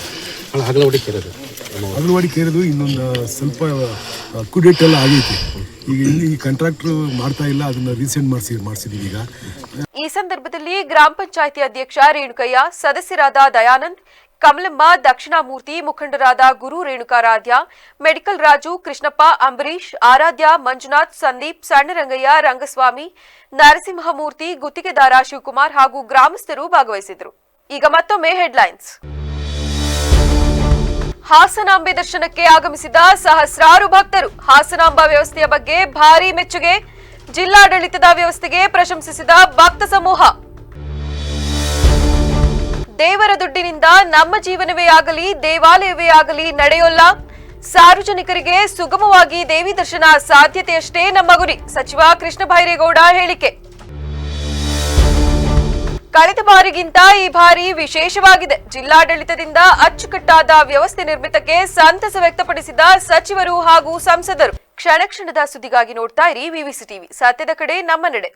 Speaker 10: ಹಾಗಲವಾಡಿ ಕೇರಿದು ಇನ್ನೊಂದು ಸ್ವಲ್ಪ ಅಕ್ಯುಡೇಟ್ ಎಲ್ಲ ಆಗೈತಿ. ಈಗ ಇಲ್ಲಿ ಈ ಕಾಂಟ್ರಾಕ್ಟ್ರು ಮಾಡ್ತಾ ಇಲ್ಲ, ಅದನ್ನ ರೀಸೆಂಟ್ ಮಾಡಿಸಿದೀವಿ ಈಗ.
Speaker 1: ಈ ಸಂದರ್ಭದಲ್ಲಿ ಗ್ರಾಮ ಪಂಚಾಯಿತಿ ಅಧ್ಯಕ್ಷ ರೇಣುಕಯ್ಯ, ಸದಸ್ಯರಾದ ದಯಾನಂದ್, ಕಮಲಮ್ಮ, ದಕ್ಷಿಣಾಮೂರ್ತಿ, ಮುಖಂಡರಾದ ಗುರು ರೇಣುಕಾರಾಧ್ಯ, ಮೆಡಿಕಲ್ ರಾಜು, ಕೃಷ್ಣಪ್ಪ, ಅಂಬರೀಶ್, ಆರಾಧ್ಯ, ಮಂಜುನಾಥ್, ಸಂದೀಪ್, ಸಣ್ಣರಂಗಯ್ಯ, ರಂಗಸ್ವಾಮಿ, ನರಸಿಂಹಮೂರ್ತಿ, ಗುತ್ತಿಗೆದಾರ ಶಿವಕುಮಾರ್ ಹಾಗೂ ಗ್ರಾಮಸ್ಥರು ಭಾಗವಹಿಸಿದರು. ಈಗ ಮತ್ತೊಮ್ಮೆ ಹೆಡ್ಲೈನ್ಸ್. ಹಾಸನಾಂಬೆ ದರ್ಶನಕ್ಕೆ ಆಗಮಿಸಿದ ಸಹಸ್ರಾರು ಭಕ್ತರು. ಹಾಸನಾಂಬ ವ್ಯವಸ್ಥೆಯ ಬಗ್ಗೆ ಭಾರೀ ಮೆಚ್ಚುಗೆ. ಜಿಲ್ಲಾಡಳಿತದ ವ್ಯವಸ್ಥೆಗೆ ಪ್ರಶಂಸಿಸಿದ ಭಕ್ತ ಸಮೂಹ. ದೇವರ ದುಡ್ಡಿನಿಂದ ನಮ್ಮ ಜೀವನವೇ ಆಗಲಿ, ದೇವಾಲಯವೇ ಆಗಲಿ ನಡೆಯೋಲ್ಲ. ಸಾರ್ವಜನಿಕರಿಗೆ ಸುಗಮವಾಗಿ ದೇವಿ ದರ್ಶನ ಸಾಧ್ಯತೆಯಷ್ಟೇ ನಮ್ಮ ಗುರಿ. ಸಚಿವ ಕೃಷ್ಣ ಬೈರೇಗೌಡ ಹೇಳಿಕೆ. ಕಳೆದ ಬಾರಿಗಿಂತ ಈ ಬಾರಿ ವಿಶೇಷವಾಗಿದೆ. ಜಿಲ್ಲಾಡಳಿತದಿಂದ ಅಚ್ಚುಕಟ್ಟಾದ ವ್ಯವಸ್ಥೆ ನಿರ್ಮಿತಕ್ಕೆ ಸಂತಸ ವ್ಯಕ್ತಪಡಿಸಿದ ಸಚಿವರು ಹಾಗೂ ಸಂಸದರು. ಕ್ಷಣ ಕ್ಷಣದ ಸುದ್ದಿಗಾಗಿ ನೋಡ್ತಾ ಇರಿ ವಿವಿಸಿ ಟಿವಿ. ಸತ್ಯದ ಕಡೆ ನಮ್ಮ ನಡೆ.